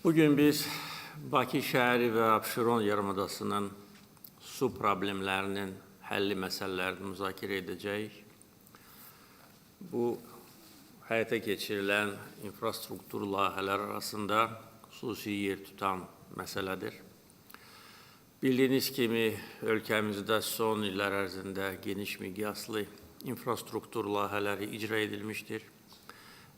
Bugün biz Bakı şəhəri və Abşeron yarımadasının su problemlərinin həlli məsələlərini müzakirə edəcəyik. Bu, həyata keçirilən infrastruktur layihələr arasında xüsusi yer tutan məsələdir. Bildiyiniz kimi, ölkəmizdə son illər ərzində geniş miqyaslı infrastruktur layihələri icra edilmişdir.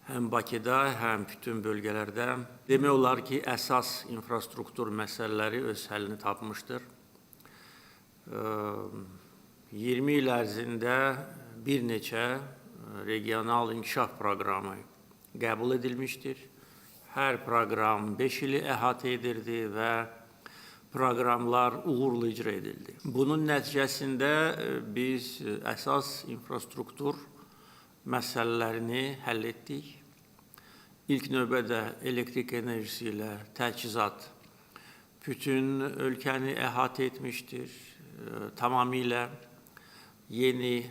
Həm Bakıda, həm bütün bölgələrdə demək olar ki, əsas infrastruktur məsələləri öz həllini tapmışdır. 20 il ərzində bir neçə regional inkişaf proqramı qəbul edilmişdir. Hər proqram 5 ili əhatə edirdi və proqramlar uğurlu icra edildi. Bunun nəticəsində biz əsas infrastruktur məsələlərini həll etdik. İlk növbədə elektrik enerjisi ilə təchizat bütün ölkəni əhatə etmişdir. Tamamilə yeni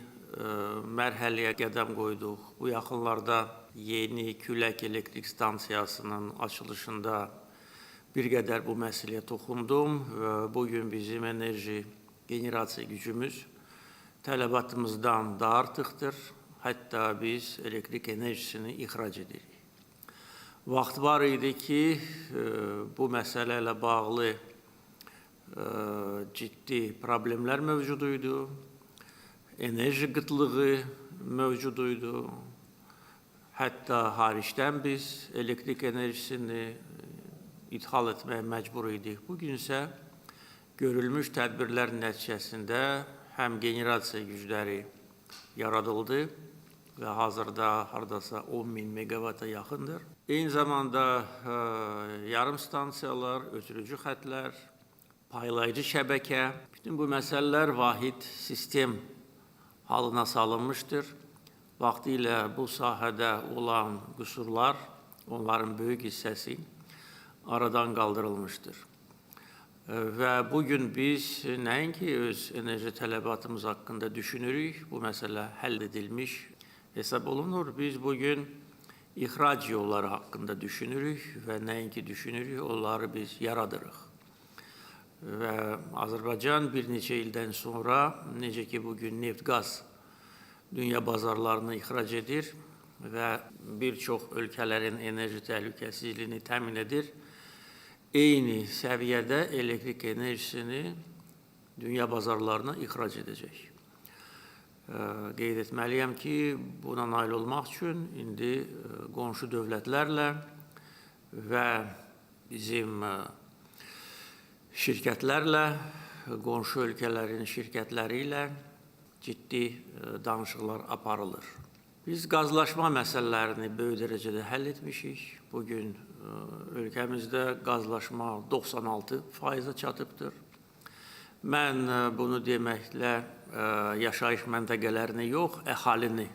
mərhələyə qədəm qoyduq. Bu yaxınlarda yeni külək elektrik stansiyasının açılışında bir qədər bu məsələyə toxundum. Bugün bizim enerji generasiya gücümüz tələbatımızdan daha artıqdır. Hətta biz elektrik enerjisini ixrac edirik. Vaxt var idi ki, bu məsələ ilə bağlı ciddi problemlər mövcud idi. Enerji qıtlığı mövcud idi. Hətta xaricdən biz elektrik enerjisini ithal etməyə məcbur idik. Bugün isə görülmüş tədbirlər nəticəsində həm generasiya gücləri yaradıldı və hazırda hardasa 10.000 megavata yaxındır. Eyni zamanda yarım stansiyalar, ötürücü xətlər, paylayıcı şəbəkə, bütün bu məsələlər vahid sistem halına salınmışdır. Vaxtilə bu sahədə olan qüsurlar, onların böyük hissəsi aradan qaldırılmışdır. Və bugün biz nəinki öz enerji tələbatımız haqqında düşünürük, bu məsələ həll edilmiş hesab olunur. Biz bugün ixrac yolları haqqında düşünürük və nəinki düşünürük, onları biz yaradırıq. Və Azərbaycan bir neçə ildən sonra, necə ki bugün neft-qaz dünya bazarlarını ixrac edir və bir çox ölkələrin enerji təhlükəsizliyini təmin edir, eyni səviyyədə elektrik enerjisini dünya bazarlarına ixrac edəcək. Qeyd etməliyəm ki, buna nail olmaq üçün indi qonşu dövlətlərlə və bizim şirkətlərlə, qonşu ölkələrin şirkətləri ilə ciddi danışıqlar aparılır. Biz qazlaşma məsələlərini böyük dərəcədə həll etmişik. Bugün ölkəmizdə qazlaşma 96%-a çatıbdır. Mən bunu deməklə yaşayış məntəqələrini yox, əhalini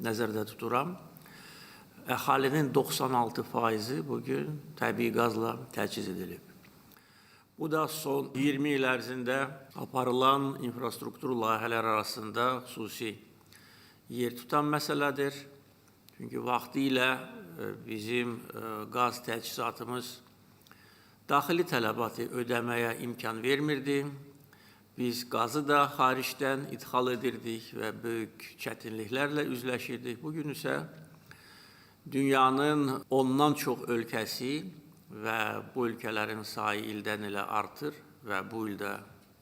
nəzərdə tuturam. Əhalinin 96%-i bugün təbii qazla təchiz edilib. Bu da son 20 il ərzində aparılan infrastruktur layihələr arasında xüsusi yer tutan məsələdir. Çünki vaxtilə bizim qaz təchizatımız daxili tələbatı ödəməyə imkan vermirdi. Biz qazı da xaricdən ithal edirdik və böyük çətinliklərlə üzləşirdik. Bugün isə dünyanın ondan çox ölkəsi və bu ölkələrin sayı ildən ilə artır və bu ildə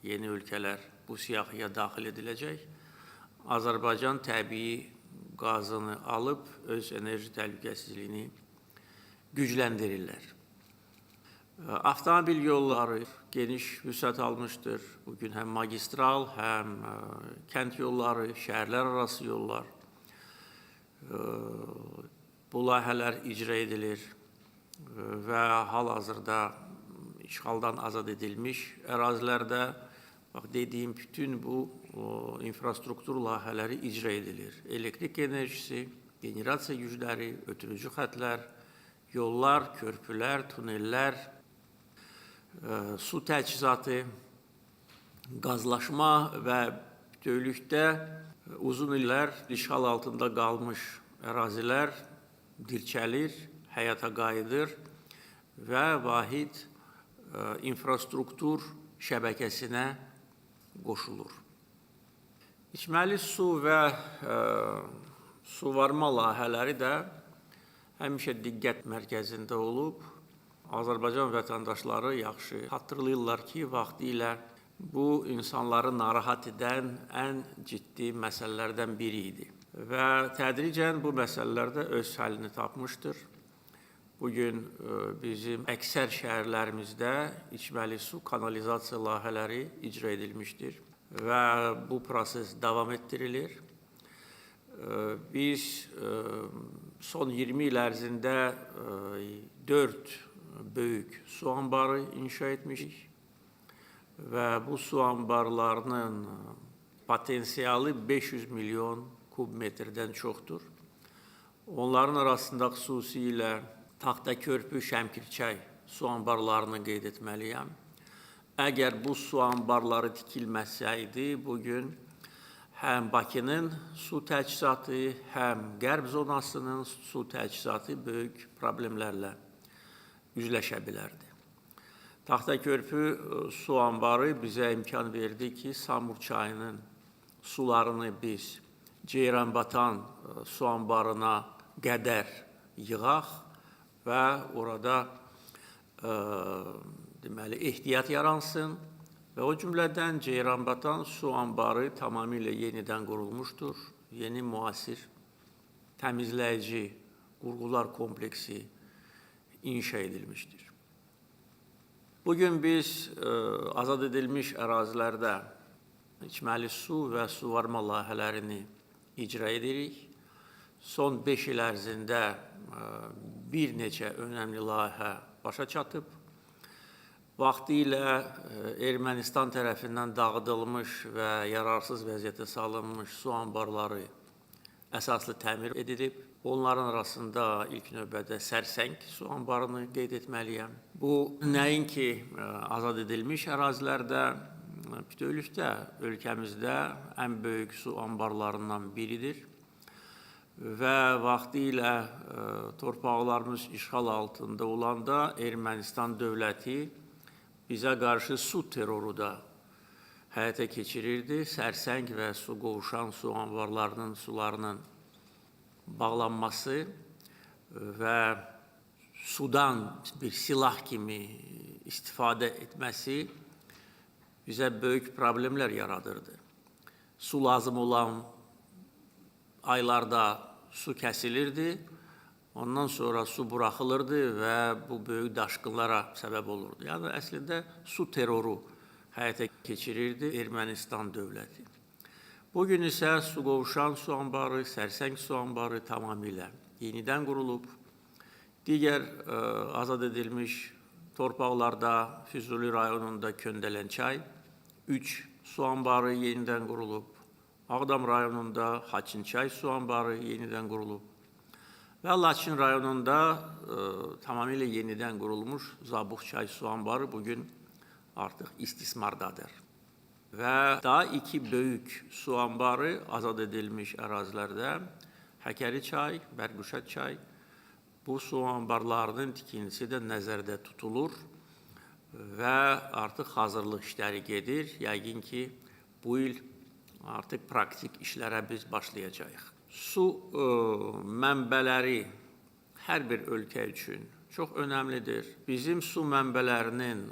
yeni ölkələr bu siyahıya daxil ediləcək. Azərbaycan təbii qazını alıb öz enerji təhlükəsizliyini gücləndirirlər. Avtomobil yolları geniş vüsət almışdır. Bugün həm magistral, həm kənd yolları, şəhərlər arası yollar. Bu layihələr icra edilir və hal-hazırda işğaldan azad edilmiş ərazilərdə dediyim bütün bu infrastruktur layihələri icra edilir. Elektrik enerjisi, generasiya gücləri, ötürücü xətlər, yollar, körpülər, tunellər, su təchizatı, qazlaşma və bütövlükdə uzun illər işğal altında qalmış ərazilər dirçəlir, həyata qayıdır və vahid infrastruktur şəbəkəsinə qoşulur. İçməli su və suvarma layihələri də həmişə diqqət mərkəzində olub. Azərbaycan vətəndaşları yaxşı xatırlayırlar ki, vaxtilə bu insanları narahat edən ən ciddi məsələlərdən biri idi. Və tədricən bu məsələlər də öz həllini tapmışdır. Bugün bizim əksər şəhərlərimizdə içməli su kanalizasiya layihələri icra edilmişdir və bu proses davam etdirilir. Biz son 20 il ərzində 4 böyük su anbarı inşa etmişik və bu su anbarlarının potensialı 500 milyon kub metrdən çoxdur. Onların arasında xüsusilə Taxtakörpü, Şəmkirçay su anbarlarını qeyd etməliyəm. Əgər bu su anbarları tikilməsəydi, bugün həm Bakının su təchizatı, həm Qərb zonasının su təchizatı böyük problemlərlə üzləşə bilərdi. Taxtakörpü su anbarı bizə imkan verdi ki, Samur çayının sularını biz Ceyranbatan su anbarına qədər yığaq və orada ehtiyat yaransın və o cümlədən Ceyranbatan su anbarı tamamilə yenidən qurulmuşdur. Yeni müasir təmizləyici qurğular kompleksi inşa edilmişdir. Bugün biz azad edilmiş ərazilərdə içməli su və suvarma layihələrini icra edirik. Son 5 il ərzində bir neçə önəmli layihə başa çatıb. Vaxtilə Ermənistan tərəfindən dağıdılmış və yararsız vəziyyətə salınmış su anbarları əsaslı təmir edilib. Onların arasında ilk növbədə Sərsəng su anbarını qeyd etməliyəm. Bu, nəinki azad edilmiş ərazilərdə, bütövlükdə ölkəmizdə ən böyük su anbarlarından biridir. Və vaxtilə torpaqlarımız işğal altında olanda Ermənistan dövləti bizə qarşı su terroru da həyata keçirirdi. Sərsəng və su qovuşan su anbarlarının sularının bağlanması və sudan bir silah kimi istifadə etməsi bizə böyük problemlər yaradırdı. Su lazım olan aylarda su kəsilirdi, ondan sonra su buraxılırdı və bu böyük daşqınlara səbəb olurdu. Yəni, əslində, su terroru həyata keçirirdi Ermənistan dövləti. Bugün isə su qovuşan su anbarı, Sərsəng su anbarı tamamilə yenidən qurulub. Digər azad edilmiş torpaqlarda Füzuli rayonunda Köndələnçay 3 su anbarı yenidən qurulub. Ağdam rayonunda Haçınçay su anbarı yenidən qurulub və Laçın rayonunda tamamilə yenidən qurulmuş Zabuqçay su anbarı bugün artıq istismardadır. Və daha 2 böyük su anbarı azad edilmiş ərazilərdə Həkəri çay, Bərquşat çay, bu su anbarlarının tikintisi də nəzərdə tutulur və artıq hazırlıq işləri gedir. Yəqin ki, bu il artıq praktik işlərə biz başlayacağıq. Su mənbələri hər bir ölkə üçün çox önəmlidir. Bizim su mənbələrinin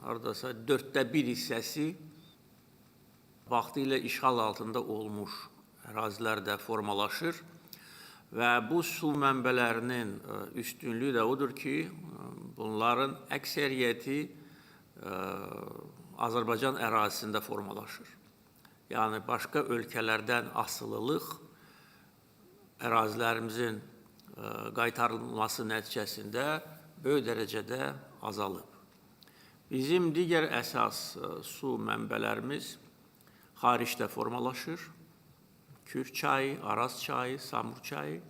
haradasa 1/4 hissəsi vaxtilə işğal altında olmuş ərazilərdə formalaşır və bu su mənbələrinin üstünlüyü də odur ki, bunların əksəriyyəti Azərbaycan ərazisində formalaşır. Yəni, başqa ölkələrdən asılılıq ərazilərimizin qaytarılması nəticəsində böyük dərəcədə azalıb. Bizim digər əsas su mənbələrimiz xaricdə formalaşır. Kür çayı, Araz çayı, Samur çayı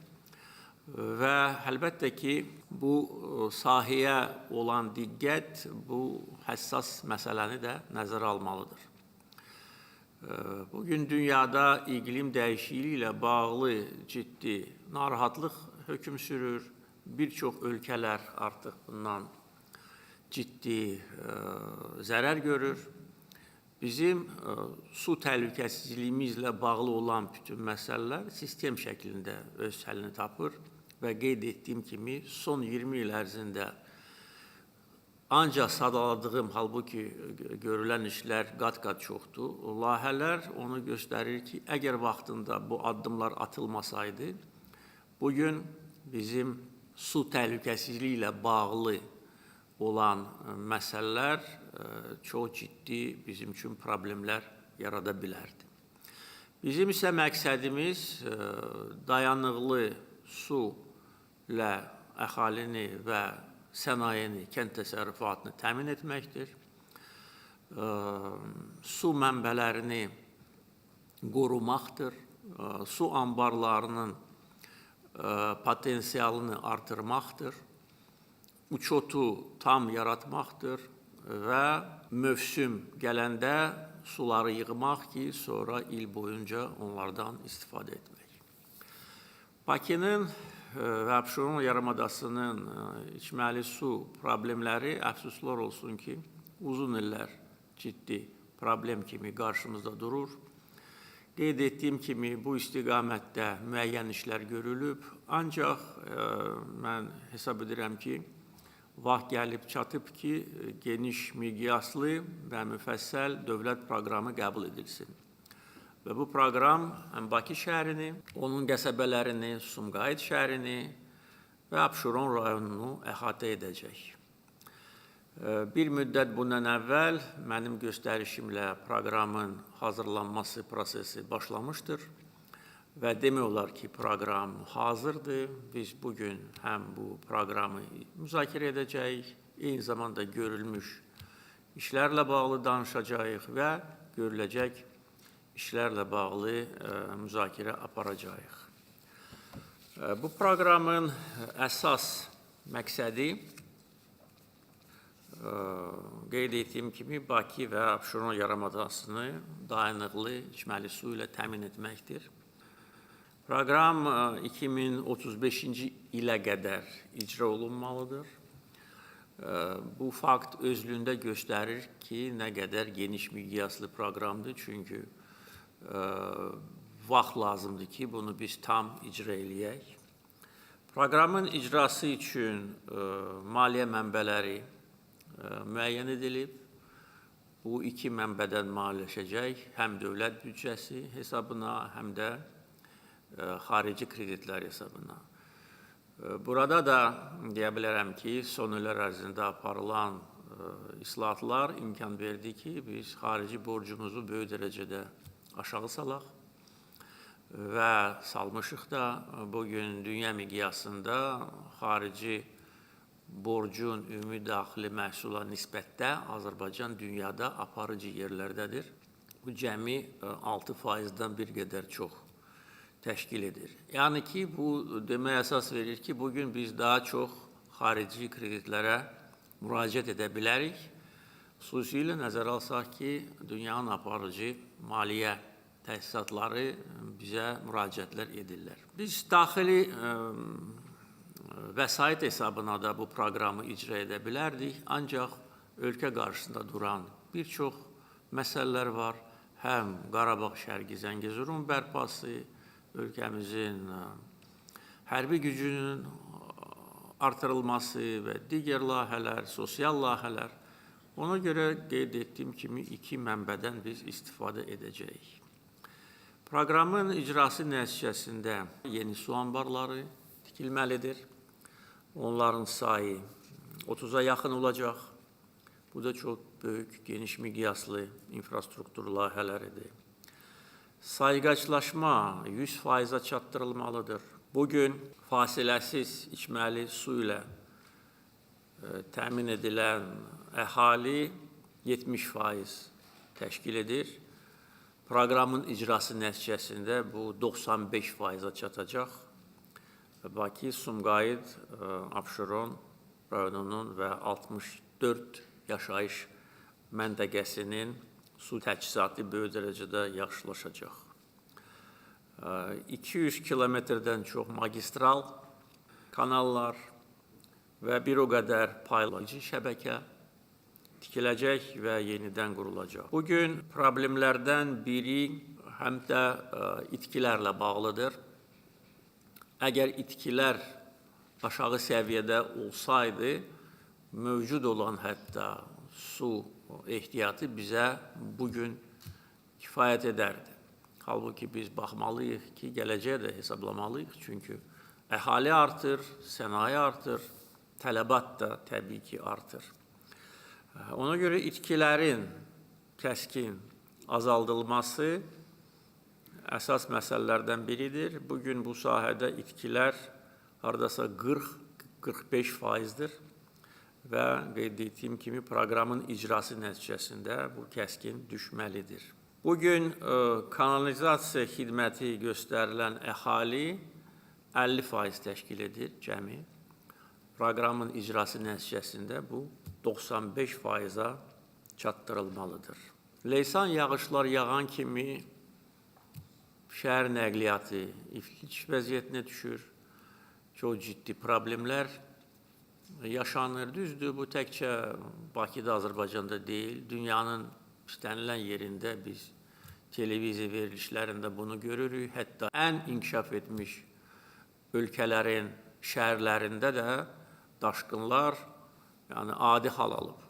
və əlbəttə ki, bu sahəyə olan diqqət bu həssas məsələni də nəzərə almalıdır. Bugün dünyada iqlim dəyişikliyi ilə bağlı ciddi narahatlıq hökm sürür. Bir çox ölkələr artıq bundan ciddi zərər görür. Bizim su təhlükəsizliyimizlə bağlı olan bütün məsələlər sistem şəklində öz həllini tapır və qeyd etdiyim kimi son 20 il ərzində ancaq sadaladığım, halbuki görülən işlər qat-qat çoxdur. Layihələr onu göstərir ki, əgər vaxtında bu addımlar atılmasaydı, bugün bizim su təhlükəsizliyi ilə bağlı olan məsələlər çox ciddi bizim üçün problemlər yarada bilərdi. Bizim isə məqsədimiz dayanıqlı su ilə əhalini və sənayeni, kənd təsərrüfatını təmin etməkdir. Su mənbələrini qorumaqdır. Su anbarlarının potensialını artırmaqdır. Uçotu tam yaratmaqdır və mövsüm gələndə suları yığmaq ki, sonra il boyunca onlardan istifadə etmək. Bakının və Abşeron yarımadasının içməli su problemləri əfsuslar olsun ki, uzun illər ciddi problem kimi qarşımızda durur. Qeyd etdiyim kimi bu istiqamətdə müəyyən işlər görülüb, ancaq mən hesab edirəm ki, vaxt gəlib çatıb ki, geniş miqyaslı və müfəssəl dövlət proqramı qəbul edilsin. Və bu proqram həm Bakı şəhərini, onun qəsəbələrini, Sumqayıt şəhərini və Abşeron rayonunu əhatə edəcək. Bir müddət bundan əvvəl mənim göstərişimlə proqramın hazırlanması prosesi başlamışdır və demək olar ki, proqram hazırdır. Biz bugün həm bu proqramı müzakirə edəcəyik, eyni zamanda görülmüş işlərlə bağlı danışacağıq və görüləcək işlərlə bağlı müzakirə aparacağıq. Bu proqramın əsas məqsədi qeyd etdiyim kimi Bakı və Abşeron yarımadasını dayanıqlı içməli su ilə təmin etməkdir. Proqram 2035-ci ilə qədər icra olunmalıdır. Bu fakt özlüyündə göstərir ki, nə qədər geniş miqyaslı proqramdır, çünki vaxt lazımdır ki, bunu biz tam icra eləyək. Proqramın icrası üçün maliyyə mənbələri müəyyən edilib. Bu iki mənbədən maliyyələşəcək, həm dövlət büdcəsi hesabına, həm də xarici kreditlər hesabına. Burada da deyə bilərəm ki, son illər ərzində aparılan islahatlar imkan verdi ki, biz xarici borcumuzu böyük dərəcədə aşağı salaq və salmışıq da bugün dünya miqyasında xarici borcun ümumi daxili məhsula nisbətdə Azərbaycan dünyada aparıcı yerlərdədir. Bu cəmi 6%-dən bir qədər çox təşkil edir. Yəni ki, bu demək əsas verir ki, bugün biz daha çox xarici kreditlərə müraciət edə bilərik. Xüsusilə nəzərə alsaq ki, dünyanın aparıcı maliyyə təsisatları bizə müraciətlər edirlər. Biz daxili vəsait hesabına da bu proqramı icra edə bilərdik, ancaq ölkə qarşısında duran bir çox məsələlər var. Həm Qarabağ Şərqi Zəngəzurun bərpası, ölkəmizin hərbi gücünün artırılması və digər layihələr, sosial layihələr. Ona görə qeyd etdiyim kimi iki mənbədən biz istifadə edəcəyik. Proqramın icrası nəticəsində yeni su anbarları tikilməlidir. Onların sayı 30-a yaxın olacaq. Bu da çox böyük, geniş miqyaslı infrastruktur layihələridir. Sayğaclaşma 100%-a çatdırılmalıdır. Bugün fasiləsiz içməli su ilə təmin edilən əhali 70% təşkil edir. Proqramın icrası nəticəsində bu 95%-a çatacaq. Bakı, Sumqayıt, Abşeron rayonunun və 64 yaşayış məntəqəsinin su təchizatı böyük dərəcədə yaxşılaşacaq. 200 kilometrdən çox magistral kanallar və bir o qədər paylayıcı şəbəkə tikiləcək və yenidən qurulacaq. Bugün problemlərdən biri həm də itkilərlə bağlıdır. Əgər itkilər aşağı səviyyədə olsaydı, mövcud olan hətta su ehtiyatı bizə bugün kifayət edərdi. Halbuki biz baxmalıyıq ki, gələcəyə də hesablamalıyıq. Çünki əhali artır, sənaye artır, tələbat da təbii ki artır. Ona görə itkilərin kəskin azaldılması əsas məsələlərdən biridir. Bugün bu sahədə itkilər hardasa 40-45%'dir və qeyd etdiyim kimi proqramın icrası nəticəsində bu kəskin düşməlidir. Bugün kanalizasiya xidməti göstərilən əhali 50% təşkil edir cəmi. Proqramın icrası nəticəsində bu 95%'a çatdırılmalıdır. Leysan yağışlar yağan kimi şəhər nəqliyyatı iflic vəziyyətinə düşür. Çox ciddi problemlər yaşanır. Düzdür, bu təkcə Bakıda, Azərbaycanda deyil, dünyanın istənilən yerində biz televiziya verilişlərində bunu görürük. Hətta ən inkişaf etmiş ölkələrin şəhərlərində də daşqınlar adi hal alıb.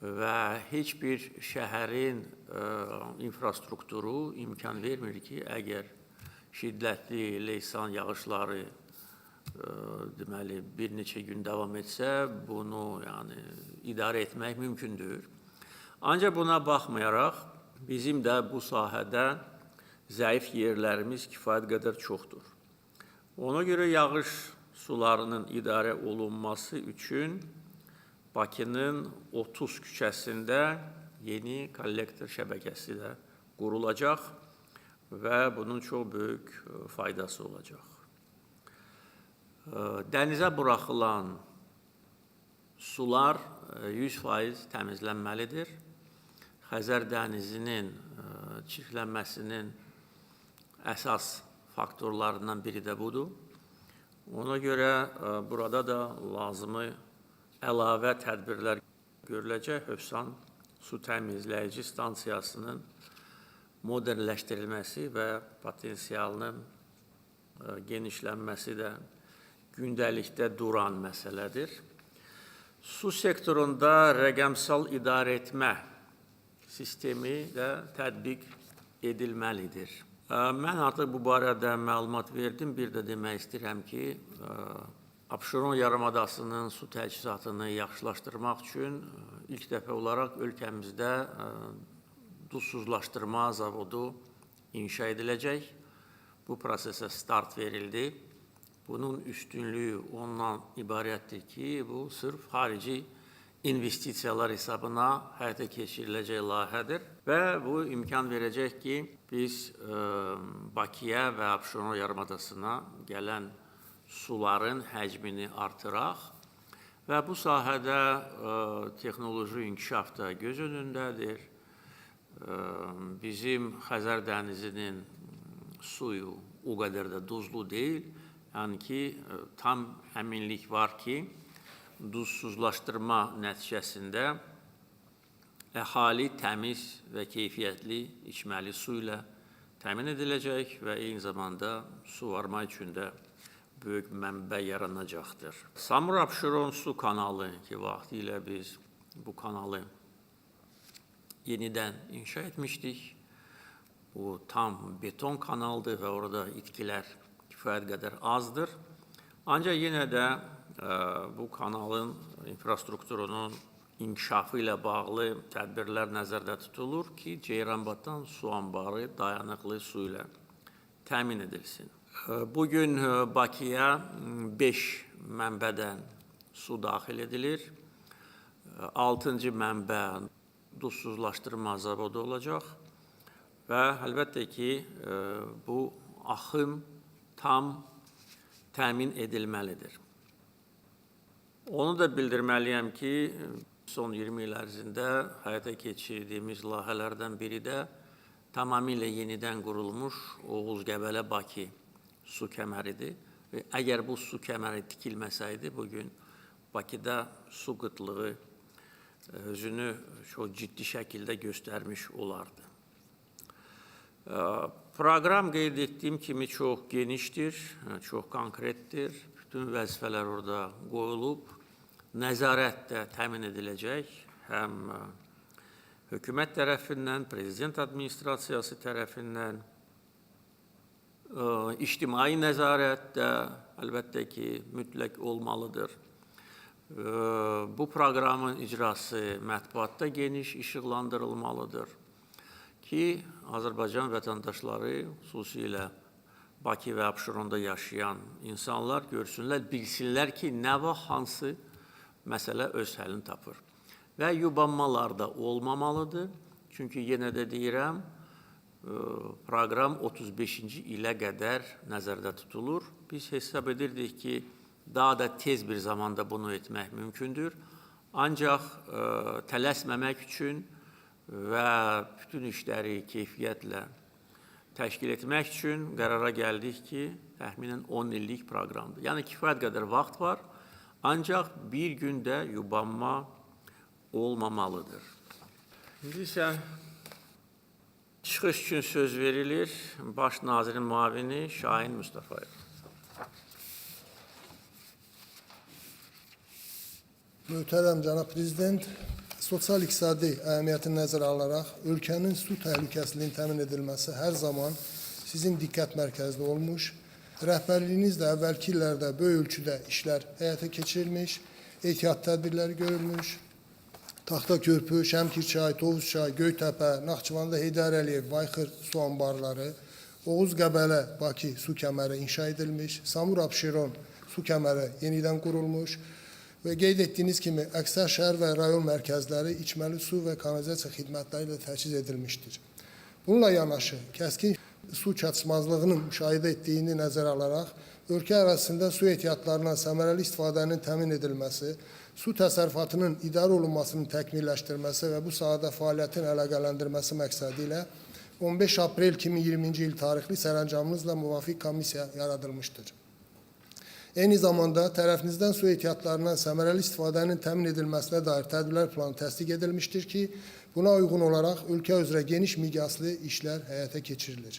Və heç bir şəhərin infrastrukturu imkan vermir ki, əgər şiddətli leysan yağışları deməli, bir neçə gün davam etsə, bunu idarə etmək mümkündür. Ancaq buna baxmayaraq, bizim də bu sahədə zəif yerlərimiz kifayət qədər çoxdur. Ona görə yağış sularının idarə olunması üçün Bakının 30 küçəsində yeni kollektor şəbəkəsi də qurulacaq və bunun çox böyük faydası olacaq. Dənizə buraxılan sular 100% təmizlənməlidir. Xəzər dənizinin çirklənməsinin əsas faktorlarından biri də budur. Ona görə burada da lazımi əlavə tədbirlər görüləcək. Hövsan su təmizləyici stansiyasının modernləşdirilməsi və potensialının genişlənməsi də gündəlikdə duran məsələdir. Su sektorunda rəqəmsal idarə etmə sistemi də tətbiq edilməlidir. Mən artıq bu barədə məlumat verdim. Bir də demək istəyirəm ki, Abşeron yarımadasının su təchizatını yaxşılaşdırmaq üçün ilk dəfə olaraq ölkəmizdə duzsuzlaşdırma zavodu inşa ediləcək. Bu prosesə start verildi. Bunun üstünlüyü ondan ibarətdir ki, bu sırf xarici investisiyalar hesabına həyata keçiriləcək layihədir və bu imkan verəcək ki, biz Bakıya və Abşeron yarımadasına gələn suların həcmini artıraq və bu sahədə texnoloji inkişaf da göz önündədir. Bizim Xəzər dənizinin suyu o qədər də duzlu deyil. Yəni ki, tam əminlik var ki, duzsuzlaşdırma nəticəsində əhali təmiz və keyfiyyətli içməli su ilə təmin ediləcək və eyni zamanda suvarma üçün də böyük mənbə yaranacaqdır. Samur-Abşeron su kanalı ki, vaxtilə biz bu kanalı yenidən inşa etmişdik. Bu tam beton kanaldır və orada itkilər kifayət qədər azdır. Ancaq yenə də bu kanalın infrastrukturunun inkişafı ilə bağlı tədbirlər nəzərdə tutulur ki, Ceyranbatan su anbarı dayanıqlı su ilə təmin edilsin. Bugün Bakıya 5 mənbədən su daxil edilir. 6-cı mənbə duzsuzlaşdırma zavodu olacaq və əlbəttə ki, bu axım tam təmin edilməlidir. Onu da bildirməliyəm ki, son 20 il ərzində həyata keçirdiyimiz layihələrdən biri də tamamilə yenidən qurulmuş Oğuz-Qəbələ-Bakı su kəməridir. Əgər bu su kəməri tikilməsəydi, bugün Bakıda su qıtlığı özünü çox ciddi şəkildə göstərmiş olardı. Proqram qeyd etdiyim kimi çox genişdir, çox konkretdir. Bütün vəzifələr orada qoyulub. Nəzarət də təmin ediləcək. Həm hökumət tərəfindən, prezident administrasiyası tərəfindən, ictimai nəzarət də əlbəttə ki, mütləq olmalıdır. Bu proqramın icrası mətbuatda geniş işıqlandırılmalıdır ki, Azərbaycan vətəndaşları, xüsusilə Bakı və Abşeronda yaşayan insanlar görsünlər, bilsinlər ki, nə vaxt hansı məsələ öz həllini tapır. Və yubanmalar da olmamalıdır. Çünki yenə də deyirəm, proqram 35-ci ilə qədər nəzərdə tutulur. Biz hesab edirdik ki, daha da tez bir zamanda bunu etmək mümkündür. Ancaq tələsməmək üçün və bütün işləri keyfiyyətlə təşkil etmək üçün qərara gəldik ki, təxminən 10 illik proqramdır. Yəni, kifayət qədər vaxt var, ancaq bir gündə yubanma olmamalıdır. İndi isə çıxış üçün söz verilir Baş Nazirin müavini Şahin Mustafayev. Möhtərəm cənab prezident, sosial-iqtisadi əhəmiyyətini nəzərə alaraq ölkənin su təhlükəsizliyinin təmin edilməsi hər zaman sizin diqqət mərkəzində olmuş, rəhbərliyiniz də əvvəlki illərdə böyük ölçüdə işlər həyata keçirilmiş, ehtiyat tədbirləri görülmüş, Taxta Körpü, Şəmkirçay, Tovuzçay, Göytəpə, Naxçıvanda Heydər Əliyev, Bayxır su anbarları, Oğuz-Qəbələ, Bakı su kəməri inşa edilmiş, Samur-Abşeron su kəməri yenidən qurulmuş və qeyd etdiyiniz kimi əksər şəhər və rayon mərkəzləri içməli su və kanalizasiya xidmətləri ilə təchiz edilmişdir. Bununla yanaşı, kəskin su çatışmazlığının müşahidə etdiyini nəzərə alaraq, ölkə ərazisində su ehtiyatlarına səmərəli istifadənin təmin edilməsi, su təsərrüfatının idarə olunmasının təkmilləşdirilməsi və bu sahədə fəaliyyətin əlaqələndirməsi məqsədi ilə 15 aprel 2020-ci il tarixli sərəncamınızla müvafiq komissiya yaradılmışdır. Eyni zamanda tərəfinizdən su ehtiyatlarından səmərəli istifadənin təmin edilməsinə dair tədbirlər planı təsdiq edilmişdir ki, buna uyğun olaraq ölkə üzrə geniş miqyaslı işlər həyata keçirilir.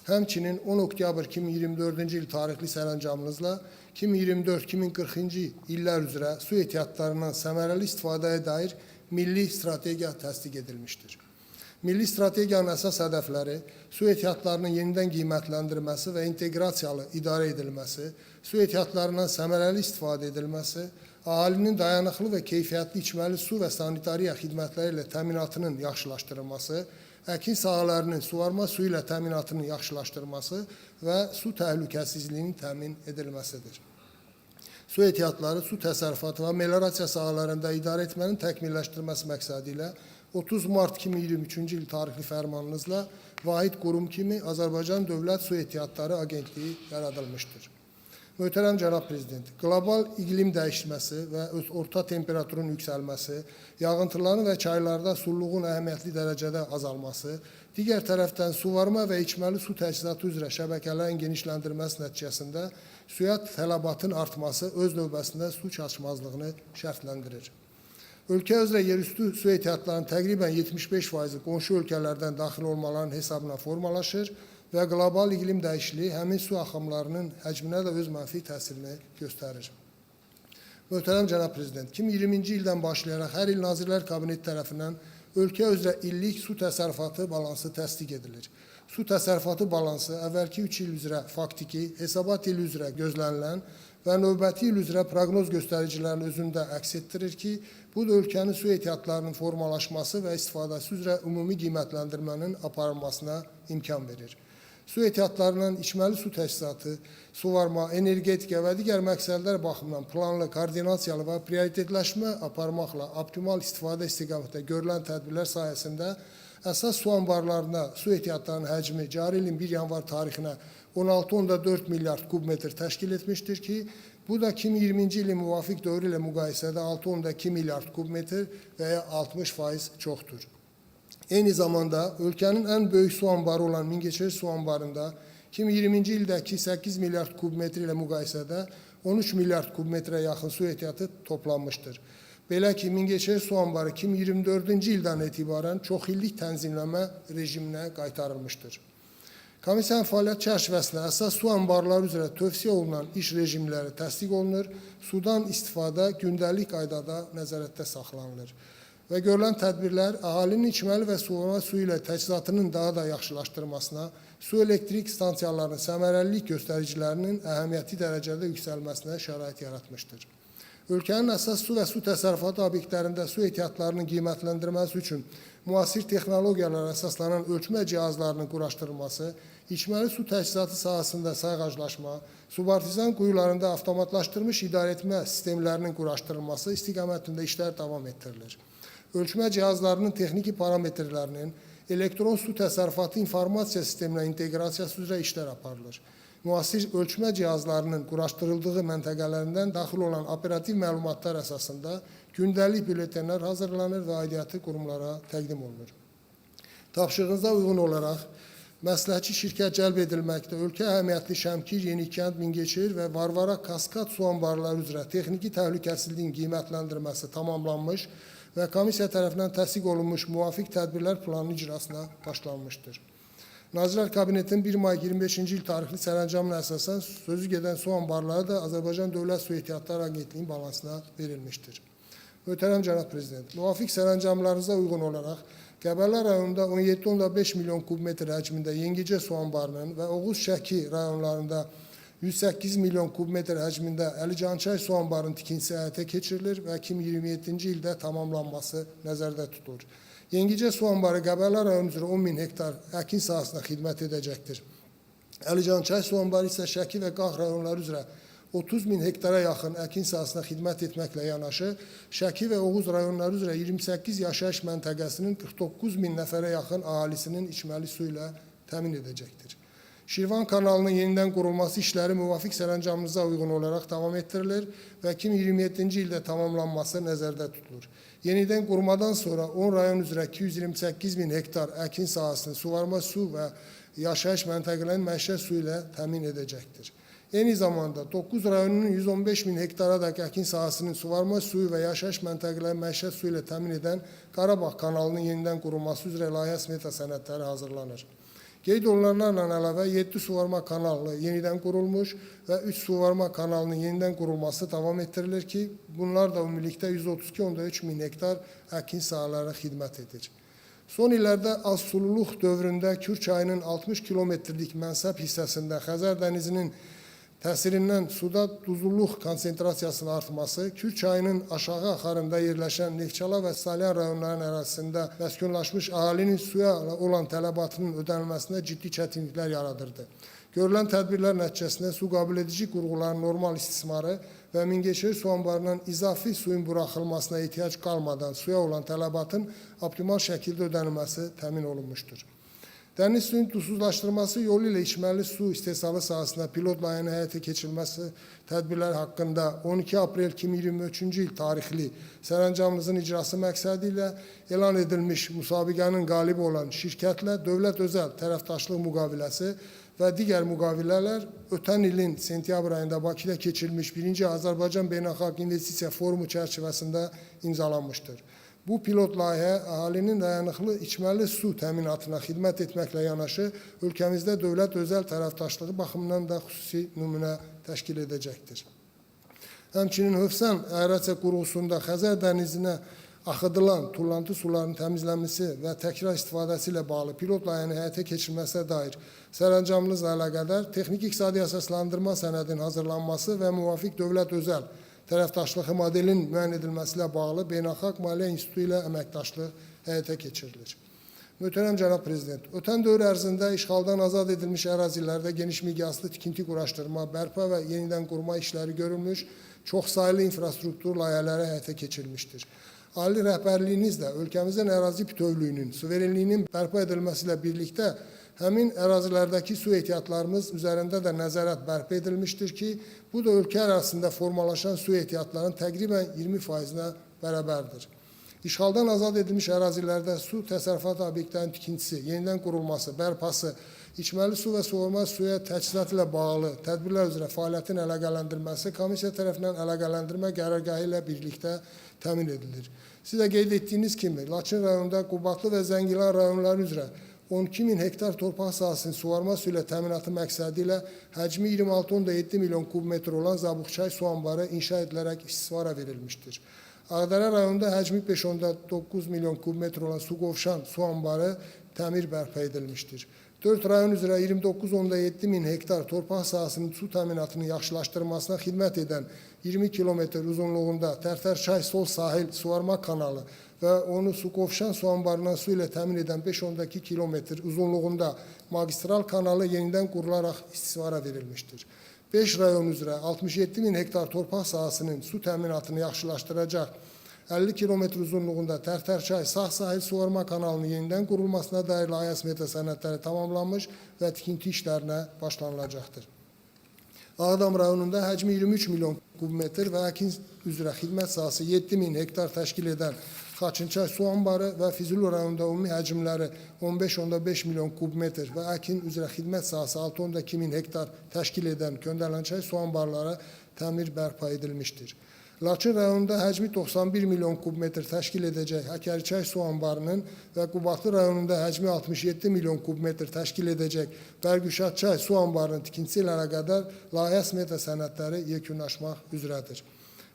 Həmçinin 10 oktyabr 2024-cü il tarixli sərəncamınızla 2024-2040-cı illər üzrə su ehtiyatlarından səmərəli istifadəyə dair milli strategiya təsdiq edilmişdir. Milli strategiyanın əsas hədəfləri su ehtiyatlarının yenidən qiymətləndirilməsi və inteqrasiyalı idarə edilməsi, su ehtiyatlarından səmərəli istifadə edilməsi, əhalinin dayanıqlı və keyfiyyətli içməli su və sanitariya xidmətləri ilə təminatının yaxşılaşdırılması, əkin sahələrinin suvarma suyu ilə təminatının yaxşılaşdırılması və su təhlükəsizliyinin təmin edilməsidir. Su ehtiyatları, su təsərrüfatı və meliorasiya sahələrində idarə etmənin təkmilləşdirilməsi məqsədi ilə 30 mart 2023-cü il tarixli fərmanınızla vahid qurum kimi Azərbaycan Dövlət Su Ehtiyatları Agentliyi yaradılmışdır. Möhtərəm cənab prezident, qlobal iqlim dəyişməsi və orta temperaturun yüksəlməsi, yağıntıların və çaylarda sulluğun əhəmiyyətli dərəcədə azalması, digər tərəfdən suvarma və içməli su təchizatı üzrə şəbəkələrin genişləndirilməsi nəticəsində suya tələbatın artması öz növbəsində su çatışmazlığını şərtləndirir. Ölkə üzrə yerüstü su ehtiyatlarının təqribən 75%-i qonşu ölkələrdən daxil olmaların hesabına formalaşır və qlobal iqlim dəyişikliyi həmin su axımlarının həcminə də öz mənfi təsirini göstərir. Möhtərəm cənab prezident, 2020-ci ildən başlayaraq hər il Nazirlər Kabineti tərəfindən ölkə üzrə illik su təsərrüfatı balansı təsdiq edilir. Su təsərrüfatı balansı əvvəlki 3 il üzrə faktiki, hesabat ili üzrə gözlənilən və növbəti il üzrə proqnoz göstəricilərin özündə əks etdirir ki, bu da ölkənin su ehtiyatlarının formalaşması və istifadəsi üzrə ümumi qiymətləndirmənin aparılmasına imkan verir. Su ehtiyatlarının içməli su təchizatı, suvarma, energetika və digər məqsədlər baxımından planlı, koordinasiyalı və prioritetləşmə aparmaqla optimal istifadə istiqamətində görülən tədbirlər sayəsində əsas su anbarlarında su ehtiyatlarının həcmi cari ilin 1 yanvar tarixinə 16,4 milyard kub metr təşkil etmişdir ki, bu da 2020-ci ilin müvafiq dövrü ilə müqayisədə 6,2 milyard kub metr və ya 60% çoxdur. Eyni zamanda ölkənin ən böyük su anbarı olan Mingəçevir su anbarında 2020-ci ildəki 8 milyard kub metr ilə müqayisədə 13 milyard kub metrə yaxın su ehtiyatı toplanmışdır. Belə ki, Mingəçevir su anbarı 2024-cü ildən etibarən çoxillik tənzimləmə rejiminə qaytarılmışdır. Komissiyanın fəaliyyət çərçivəsində əsas su anbarları üzrə tövsiyə olunan iş rejimləri təsdiq olunur, sudan istifadə gündəlik qaydada nəzarətdə saxlanılır və görülən tədbirlər əhalinin içməli və suvarma suyu ilə təchizatının daha da yaxşılaşdırılmasına, su elektrik stansiyalarının səmərəlilik göstəricilərinin əhəmiyyəti dərəcədə yüksəlməsinə şərait yaratmışdır. Ölkənin əsas su və su təsərrüfatı obyektlərində su ehtiyatlarının qiymətləndirilməsi üçün müasir texnologiyalara əsaslanan ölçmə cihazlarının quraşdırılması, içməli su təchizatı sahəsində sayğaclaşma, subartizan quyularında avtomatlaşdırılmış idarəetmə sistemlərinin quraşdırılması istiqamətində işlər davam etdirilir. Ölçmə cihazlarının texniki parametrlərinin elektron su təsərrüfatı informasiya sisteminə inteqrasiyası üzrə işlər aparılır. Müasir ölçmə cihazlarının quraşdırıldığı məntəqələrindən daxil olan operativ məlumatlar əsasında gündəlik bülletenlər hazırlanır və aidiyyatı qurumlara təqdim olunur. Tapşırığınıza uyğun olaraq məsləhətçi şirkət cəlb edilməkdə ölkə əhəmiyyətli Şəmkir, Yenikənd, Mingəçevir və Varvara Kaskad su anbarları üzrə texniki təhlükəsizliyin qiymətləndirməsi tamamlanmış və komissiya tərəfindən təsdiq olunmuş müvafiq tədbirlər planının icrasına başlanmışdır. Nazirlər Kabinetinin 1 may 25-ci il tarixli sərəncamına əsasən sözü gedən su anbarları da Azərbaycan Dövlət Su Ehtiyatları Agentliyinin balansına verilmişdir. Möhtərəm Cənab Prezident, müvafiq sərəncamlarınıza uyğun olaraq Qəbələ rayonunda 17,5 milyon kubmetr həcmində Yengicə su anbarının və Oğuz-Şəki rayonlarında 108 milyon kubmetr həcmində Əlicançay su anbarının tikintisi həyata keçirilir və 2027-ci ildə tamamlanması nəzərdə tutulur. Yengicə su anbarı Qəbələ rayonu üzrə 10 min hektar əkin sahəsinə xidmət edəcəkdir. Əlicançay su anbarı isə Şəki və Qax rayonları üzrə 30 min hektara yaxın əkin sahəsinə xidmət etməklə yanaşı, Şəki və Oğuz rayonları üzrə 28 yaşayış məntəqəsinin 49 min nəfərə yaxın əhalisinin içməli su ilə təmin edəcəkdir. Şirvan kanalının yenidən qurulması işləri müvafiq sərəncamımıza uyğun olaraq davam etdirilir və 2027-ci ildə tamamlanması nəzərdə tutulur. Yenidən qurmadan sonra 10 rayon üzrə 228 min hektar əkin sahəsini suvarma su və yaşayış məntəqələrinin məişət suyu ilə təmin edəcəkdir. Eyni zamanda 9 rayonunun 115 min hektara da əkin sahəsinin suvarma suyu və yaşayış məntəqələrinin məişət suyu ilə təmin edən Qarabağ kanalının yenidən qurulması üzrə layihə smeta sənədləri hazırlanır. Qeyd olunanlarla əlavə 7 suvarma kanalı yenidən qurulmuş və 3 suvarma kanalının yenidən qurulması davam etdirilir ki, bunlar da ümumilikdə 132,3 min hektar əkin sahələrə xidmət edir. Son illərdə az sululuq dövründə Kür çayının 60 kilometrlik mənsəb hissəsində Xəzər dənizinin təsirindən suda duzluluq konsentrasiyasının artması, Kür çayının aşağı axarında yerləşən Neftçala və Salyan rayonlarının ərazisində məskunlaşmış əhalinin suya olan tələbatının ödənilməsində ciddi çətinliklər yaradırdı. Görülən tədbirlər nəticəsində su qəbul edici qurğuların normal istismarı və Mingəçevir su anbarından izafi suyun buraxılmasına ehtiyac qalmadan suya olan tələbatın optimal şəkildə ödənilməsi təmin olunmuşdur. Dəniz suyun duzsuzlaşdırılması yolu ilə içməli su istehsalı sahəsində pilot layihənin həyata keçirilməsi tədbirlər haqqında 12 aprel 2023-cü il tarixli sərəncamımızın icrası məqsədi ilə elan edilmiş müsabiqənin qalibi olan şirkətlə dövlət özəl tərəfdaşlıq müqaviləsi və digər müqavilələr ötən ilin sentyabr ayında Bakıda keçirilmiş 1-ci Azərbaycan Beynəlxalq İnvestisiya Forumu çərçivəsində imzalanmışdır. Bu pilot layihə əhalinin dayanıqlı içməli su təminatına xidmət etməklə yanaşı, ölkəmizdə dövlət özəl tərəfdaşlığı baxımından da xüsusi nümunə təşkil edəcəkdir. Həmçinin Hövsan aerasiya qurğusunda Xəzər dənizinə axıdılan tullantı sularının təmizlənməsi və təkrar istifadəsi ilə bağlı pilot layihənin həyata keçirilməsinə dair sərəncamımızla əlaqədar texniki iqtisadi əsaslandırma sənədinin hazırlanması və müvafiq dövlət özəl tərəfdaşlığı modelin müəyyən edilməsi ilə bağlı Beynəlxalq Maliyyə İnstitutu ilə əməkdaşlıq həyata keçirilir. Möhtərəm Cənab Prezident, ötən dövr ərzində işğaldan azad edilmiş ərazilərdə geniş miqyaslı tikinti quraşdırma, bərpa və yenidən qurma işləri görülmüş, çoxsaylı infrastruktur layihələri həyata keçirilmişdir. Ali rəhbərliyinizlə ölkəmizin ərazi bütövlüyünün, suverenliyinin bərpa edilməsi ilə birlikdə həmin ərazilərdəki su ehtiyatlarımız üzərində də nəzarət bərpa edilmişdir ki, bu da ölkə ərazisində formalaşan su ehtiyatlarının təqribən 20%-nə bərabərdir. İşğaldan azad edilmiş ərazilərdə su təsərrüfatı obyektlərinin tikintisi, yenidən qurulması, bərpası, içməli su və soğurma suya təchizatı ilə bağlı tədbirlər üzrə fəaliyyətin əlaqələndirilməsi komissiya tərəfindən əlaqələndirmə qərargahı ilə birlikdə təmin edilir. Siz də qeyd etdiyiniz kimi, Laçın rayonunda Qubadlı və Zəngilan rayonları üzrə 12.000 hektar torpaq sahəsinin suvarma su ilə təminatı məqsədi ilə həcmi 26.7 milyon kubmetr olan Zabuqçay su anbarı inşa edilərək istismara verilmişdir. Ağdərə rayonunda həcmi 5.9 milyon kubmetr olan Suqovşan su anbarı təmir bərpa edilmişdir. 4 rayon üzrə 29.7 min hektar torpaq sahəsinin su təminatının yaxşılaşdırılmasına xidmət edən 20 kilometr uzunluğunda Tərtərçay sol sahil suvarma kanalı və onu Suqovşan su anbarından su ilə təmin edən 5.2 kilometr uzunluğunda magistral kanalı yenidən qurularaq istismara verilmişdir. 5 rayon üzrə 67 min hektar torpaq sahəsinin su təminatını yaxşılaşdıracaq 50 kilometr uzunluğunda Tərtərçay sağ sahil suvarma kanalının yenidən qurulmasına dair layihə smeta sənədləri tamamlanmış və tikinti işlərinə başlanılacaqdır. Ağdam rayonunda həcmi 23 milyon kubmetr və əkin üzrə xidmət sahəsi 7 min hektar təşkil edən Xaçınçay su anbarı və Füzuli rayonunda ümumi həcmləri 15.5 milyon kubmetr və əkin üzrə xidmət sahəsi 6.2 min hektar təşkil edən Köndələnçay su anbarları təmir bərpa edilmişdir. Laçın rayonunda həcmi 91 milyon kubmetr təşkil edəcək Həkəriçay su anbarının və Qubadlı rayonunda həcmi 67 milyon kubmetr təşkil edəcək Bərgüşadçay su anbarının tikintisi ilə əlaqədar layihə smeta sənədləri yekunlaşmaq üzrədir.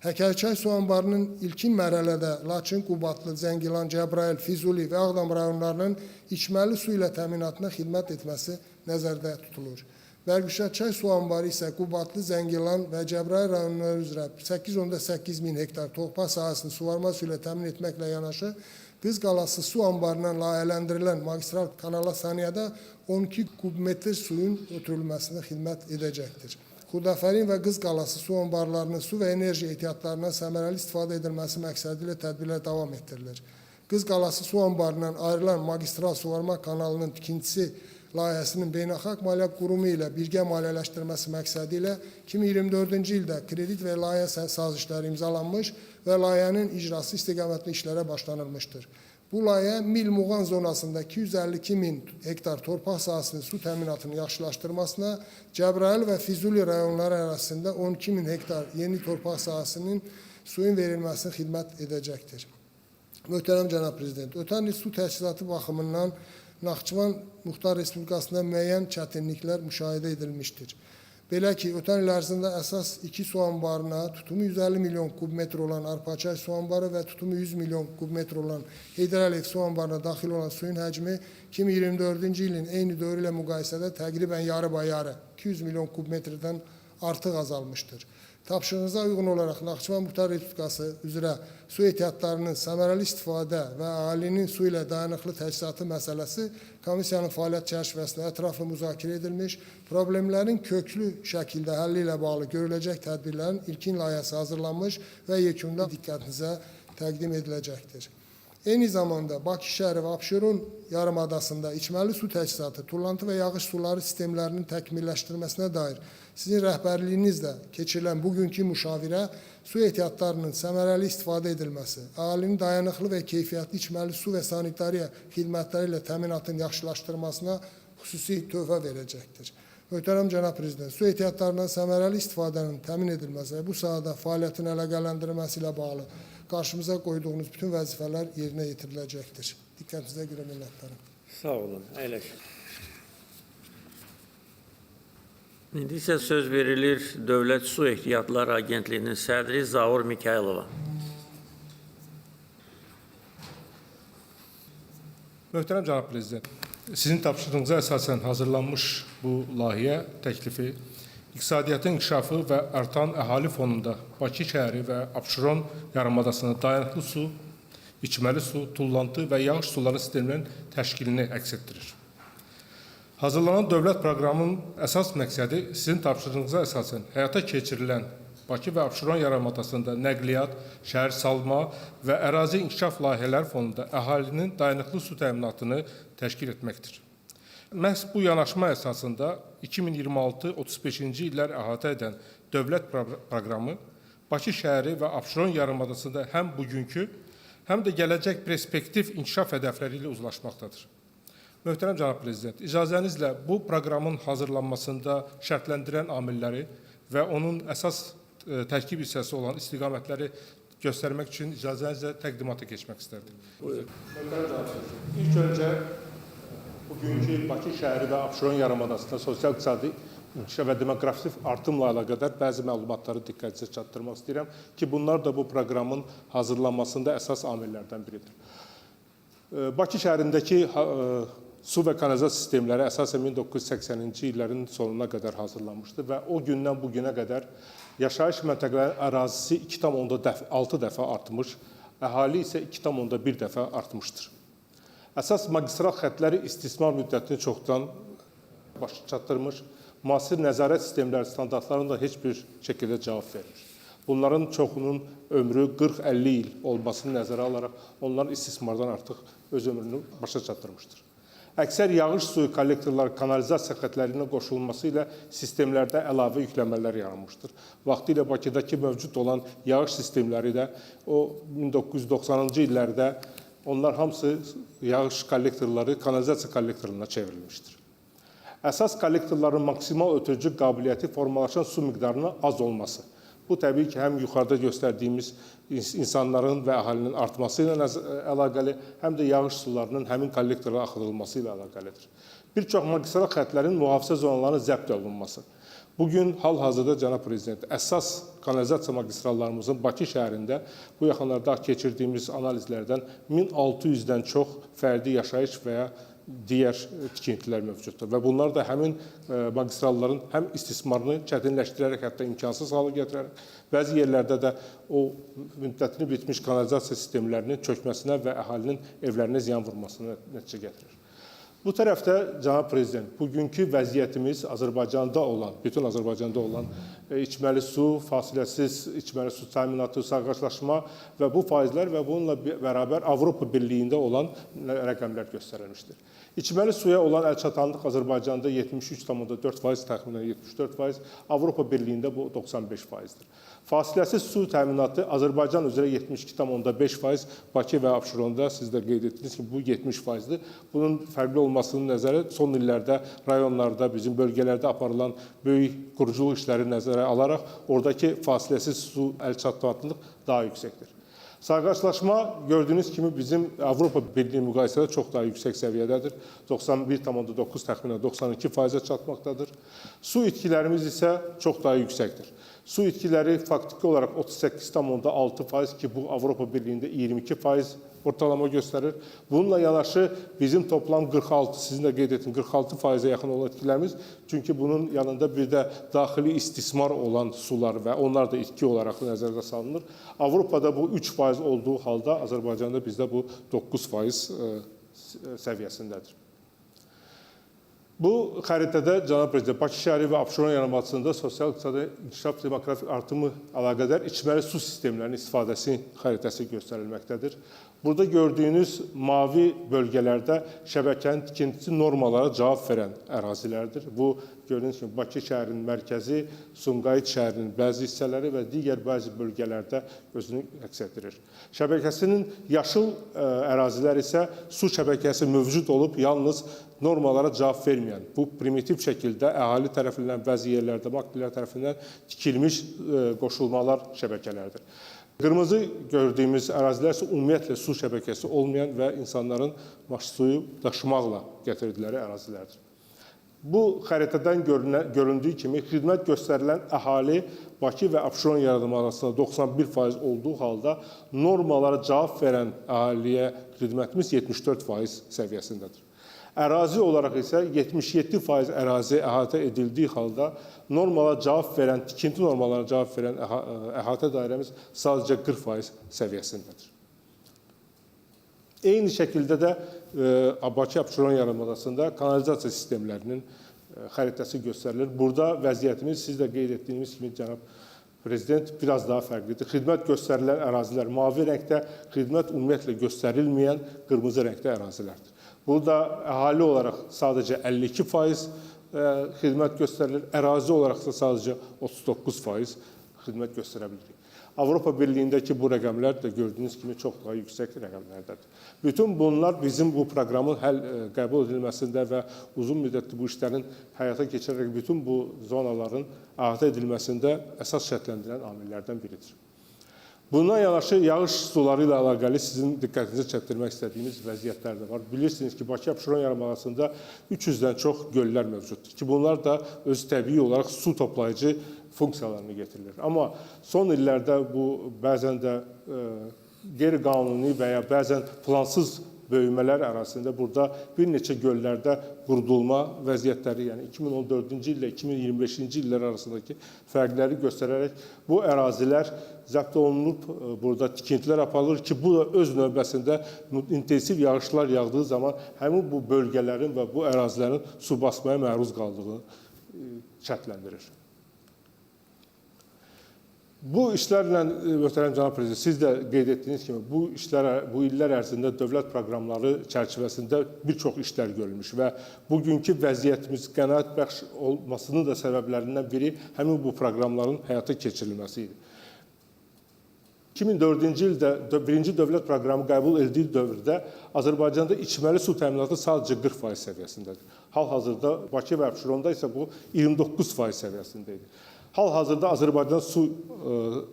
Həkəriçay su anbarının ilkin mərhələdə Laçın, Qubadlı, Zəngilan, Cəbrayıl, Füzuli və Ağdam rayonlarının içməli su ilə təminatına xidmət etməsi nəzərdə tutulur. Bərgüşadçay su anbarı isə Qubadlı, Zəngilan və Cəbrayıl rayonları üzrə 8.8 min hektar torpaq sahəsini suvarma su ilə təmin etməklə yanaşı, Qız Qalası su anbarından layihələndirilən magistral kanala saniyədə 12 kubmetr suyun ötürülməsinə xidmət edəcəkdir. Xudafərin və Qız Qalası su anbarlarının su və enerji ehtiyatlarından səmərəli istifadə edilməsi məqsədi ilə tədbirlər davam etdirilir. Qız Qalası su anbarından ayrılan magistral suvarma kanalının tikintisi layihəsinin beynəlxalq maliyyə qurumu ilə birgə maliyyələşdirilməsi məqsədi ilə 2024-cü ildə kredit və layihə sazişləri imzalanmış və layihənin icrası istiqamətli işlərə başlanılmışdır. Bu layihə Mil Muğan zonasında 252 min hektar torpaq sahəsinin su təminatının yaxşılaşdırmasına, Cəbrayıl və Füzuli rayonları arasında 12 min hektar yeni torpaq sahəsinin suyun verilməsinə xidmət edəcəkdir. Möhtərəm cənab prezident, ötən il su təchizatı baxımından Naxçıvan Muxtar Respublikasında müəyyən çətinliklər müşahidə edilmişdir. Belə ki, ötən il ərzində əsas 2 su anbarına tutumu 150 milyon kubmetr olan Arpaçay su anbarı və tutumu 100 milyon kubmetr olan Heydər Əliyev su anbarına daxil olan suyun həcmi 2024-cü ilin eyni dövrü ilə müqayisədə təqribən yarı-bayarı 200 milyon kubmetrdən artıq azalmışdır. Tapşırığınıza uyğun olaraq Naxçıvan Muxtar Respublikası üzrə su ehtiyatlarının səmərəli istifadə və əhalinin su ilə dayanıqlı təchizatı məsələsi komissiyanın fəaliyyət çərçivəsində ətraflı müzakirə edilmiş, problemlərin köklü şəkildə həlli ilə bağlı görüləcək tədbirlərin ilkin layihəsi hazırlanmış və yekunda diqqətinizə təqdim ediləcəkdir. Eyni zamanda Bakı şəhəri və Abşeron yarımadasında içməli su təchizatı, tullantı və yağış suları sistemlərinin təkmilləşdirilməsinə dair sizin rəhbərliyinizlə keçirilən bugünkü müşavirə su ehtiyatlarının səmərəli istifadə edilməsi, əhalinin dayanıqlı və keyfiyyətli içməli su və sanitariya xidmətləri ilə təminatın yaxşılaşdırılmasına xüsusi töhfə verəcəkdir. Möhtərəm cənab prezident, su ehtiyatlarından səmərəli istifadənin təmin edilməsi və bu sahədə fəaliyyətin əlaqələndirilməsi ilə bağlı qarşımıza qoyduğunuz bütün vəzifələr yerinə yetiriləcəkdir. Diqqətinizə görə minnətdarım. Sağ olun, əyləşin. İndi isə söz verilir Dövlət Su Ehtiyatları Agentliyinin sədri Zaur Mikaylova. Möhtərəm cənab prezident, sizin tapşırığınıza əsasən hazırlanmış bu layihə təklifi iqtisadiyyatın inkişafı və artan əhali fonunda Bakı şəhəri və Abşeron yarımadasında dayanıqlı su, içməli su, tullantı və yağış suları sistemlərinin təşkilini əks etdirir. Hazırlanan dövlət proqramının əsas məqsədi sizin tapşırığınıza əsasən həyata keçirilən Bakı və Abşeron yarımadasında nəqliyyat, şəhər salma və ərazi inkişaf layihələri fonunda əhalinin dayanıqlı su təminatını təşkil etməkdir. Məhz bu yanaşma əsasında 2026-35-ci illər əhatə edən dövlət proqramı Bakı şəhəri və Abşeron yarımadasında həm bugünkü, həm də gələcək perspektiv inkişaf hədəfləri ilə uzlaşmaqdadır. Möhtərəm cənab prezident, icazənizlə bu proqramın hazırlanmasında şərtləndirən amilləri və onun əsas tərkib hissəsi olan istiqamətləri göstərmək üçün icazənizlə təqdimata keçmək istərdim. Möhtərəm cənab prezident, ilk öncə bugünkü Bakı şəhəri və Abşeron yarımadasında sosial-iqtisadi inkişaf və demoqrafik artımla əlaqədar bəzi məlumatları diqqətinizə çatdırmaq istəyirəm ki, bunlar da bu proqramın hazırlanmasında əsas amillərdən biridir. Bakı şəhərindəki su və kanalizasiya sistemləri əsasən 1980-ci illərin sonuna qədər hazırlanmışdır və o gündən bu günə qədər yaşayış məntəqələrinin ərazisi 2,6 dəfə artmış, əhali isə 2,1 dəfə artmışdır. Əsas magistral xəttləri istismar müddətini çoxdan başa çatdırmış, müasir nəzarət sistemləri standartlarına da heç bir şəkildə cavab vermir. Bunların çoxunun ömrü 40-50 il olmasını nəzərə alaraq onların istismardan artıq öz ömrünü başa çatdırmışdır. Əksər yağış suyu kollektorları kanalizasiya xəttlərinə qoşulması ilə sistemlərdə əlavə yükləmələr yaranmışdır. Vaxtilə Bakıdakı mövcud olan yağış sistemləri də o 1990-cı illərdə onlar hamısı yağış kollektorları kanalizasiya kollektorlarına çevrilmişdir. Əsas kollektorların maksimal ötürücü qabiliyyəti formalaşan su miqdarının az olması. Bu təbii ki, həm yuxarıda göstərdiyimiz insanların və əhalinin artması ilə əlaqəli, həm də yağış sularının həmin kollektorlara axıdılması ilə əlaqəlidir. Bir çox magistral xəttlərin mühafizə zonalarının zəbt olunması. Bugün hal-hazırda cənab prezident, əsas kanalizasiya magistrallarımızın Bakı şəhərində bu yaxınlarda keçirdiyimiz analizlərdən 1600-dən çox fərdi yaşayış və ya digər tikintilər mövcuddur və bunlar da həmin magistralların həm istismarını çətinləşdirərək, hətta imkansız halı gətirərək, bəzi yerlərdə də o müddətini bitmiş kanalizasiya sistemlərinin çökməsinə və əhalinin evlərinə ziyan vurmasına nəticə gətirir. Bu tərəfdə, cənab prezident, bugünkü vəziyyətimiz Azərbaycanda olan, bütün Azərbaycanda olan içməli su, fasiləsiz içməli su təminatı, sağlaşlaşma və bu faizlər və bununla bərabər Avropa Birliyində olan rəqəmlər göstərilmişdir. İçməli suya olan əlçatanlıq Azərbaycanda 73,4%, təxminən 74%, Avropa Birliyində bu 95%-dir. Fasiləsiz su təminatı Azərbaycan üzrə 72,5%, Bakı və Abşeronda siz də qeyd etdiniz ki, bu 70%-dir. Bunun fərqli olmasını nəzərə son illərdə rayonlarda, bizim bölgələrdə aparılan böyük quruculuq işləri nəzərə alaraq, oradakı fasiləsiz su əlçatanlıq daha yüksəkdir. Sağlaşlaşma gördüyünüz kimi bizim Avropa Birliyi müqayisədə çox daha yüksək səviyyədədir. 91,9 təxminən 92%-ə çatmaqdadır. Su itkilərimiz isə çox daha yüksəkdir. Su itkiləri faktiki olaraq 38,6% ki, bu Avropa Birliyində 22% ortalama göstərir. Bununla yanaşı bizim toplam 46, sizin də qeyd etdiniz, 46%-ə yaxın olan itkilərimiz. Çünki bunun yanında bir də daxili istismar olan sular və onlar da itki olaraq nəzərdə salınır. Avropada bu 3% olduğu halda Azərbaycanda bizdə bu 9% səviyyəsindədir. Bu xəritədə cənab prezident Bakı şəhəri və Abşeron yarımadasında sosial-iqtisadi inkişaf demografik artımı əlaqədar içməli su sistemlərinin istifadəsi xəritəsi göstərilməkdədir. Burada gördüyünüz mavi bölgələrdə şəbəkənin tikintisi normalara cavab verən ərazilərdir. Bu gördüyünüz kimi Bakı şəhərinin mərkəzi, Sumqayıt şəhərinin bəzi hissələri və digər bəzi bölgələrdə özünü əks etdirir. Şəbəkəsinin yaşıl ərazilər isə su şəbəkəsi mövcud olub, yalnız normalara cavab verməyən, bu primitiv şəkildə əhali tərəfindən, bəzi yerlərdə maktilər tərəfindən tikilmiş qoşulmalar şəbəkələrdir. Qırmızı gördüyümüz ərazilər isə ümumiyyətlə su şəbəkəsi olmayan və insanların suyu daşımaqla gətirdikləri ərazilərdir. Bu xəritədən göründüyü kimi xidmət göstərilən əhali Bakı və Abşeron yarımadasında 91% olduğu halda normalara cavab verən əhaliyə xidmətimiz 74% səviyyəsindədir. Ərazi olaraq isə 77% ərazi əhatə edildiyi halda normalara cavab verən, tikinti normalarına cavab verən əhatə dairəmiz sadəcə 40% səviyyəsindədir. Eyni şəkildə də Bakı-Abşeron yarımadasında kanalizasiya sistemlərinin xəritəsi göstərilir. Burada vəziyyətimiz, siz də qeyd etdiyiniz kimi, cənab prezident, biraz daha fərqlidir. Xidmət göstərilən ərazilər mavi rəngdə, xidmət ümumiyyətlə göstərilməyən qırmızı rəngdə ərazilərdir. Burada əhali olaraq sadəcə 52% xidmət göstərilir, ərazi olaraq da sadəcə 39% xidmət göstərə bilirik. Avropa Birliyindəki bu rəqəmlər də gördüyünüz kimi çox daha yüksək rəqəmlərdədir. Bütün bunlar bizim bu proqramın qəbul edilməsində və uzun müddətli bu işlərin həyata keçirərək bütün bu zonaların əhatə edilməsində əsas şərtləndirən amillərdən biridir. Bundan yanaşı yağış suları ilə əlaqəli sizin diqqətinizi çəkdirmək istədiyimiz vəziyyətlər də var. Bilirsiniz ki, Bakı-Abşeron yarımadasında 300-dən çox göllər mövcuddur ki, bunlar da öz təbii olaraq su toplayıcı funksiyalarını getirilir. Amma son illərdə bu bəzən də qeyri-qanuni və ya bəzən plansız böyümələr arasında burada bir neçə göllərdə qurudulma vəziyyətləri, yəni 2014-cü illə 2025-ci illər arasındakı fərqləri göstərərək bu ərazilər zəbt olunub, burada tikintilər aparılır ki, bu da öz növbəsində intensiv yağışlar yağdığı zaman həmin bu bölgələrin və bu ərazilərin su basmaya məruz qaldığını şərtləndirir. Bu işlərlə, möhtərəm cənab prezident, siz də qeyd etdiyiniz kimi, bu illər ərzində dövlət proqramları çərçivəsində bir çox işlər görülmüş və bugünkü vəziyyətimiz qənaətbəxş olmasının da səbəblərindən biri həmin bu proqramların həyata keçirilməsi idi. 2004-cü ildə birinci dövlət proqramı qəbul edildiyi dövrdə Azərbaycanda içməli su təminatı sadəcə 40% səviyyəsindədir. Hal-hazırda Bakı və Abşeronda isə bu 29% səviyyəsində idi. Hal-hazırda Azərbaycan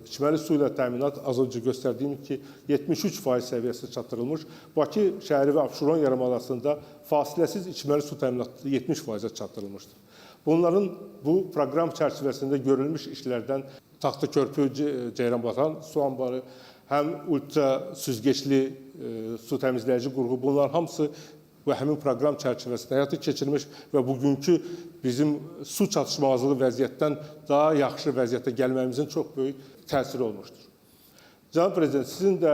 içməli su ilə təminat az öncə göstərdiyim ki, 73% səviyyəsi çatdırılmış. Bakı şəhəri və Abşeron yarımadasında fasiləsiz içməli su təminatı 70%-ə çatdırılmışdır. Bunların bu proqram çərçivəsində görülmüş işlərdən Taxta Körpü, Ceyranbatan su anbarı, həm ultra süzgeçli su təmizləyici qurğu, bunlar hamısı və həmin proqram çərçivəsində həyata keçirilmiş və bugünkü bizim su çatışmazlığı vəziyyətdən daha yaxşı vəziyyətə gəlməyimizin çox böyük təsiri olmuşdur. Cənab Prezident, sizin də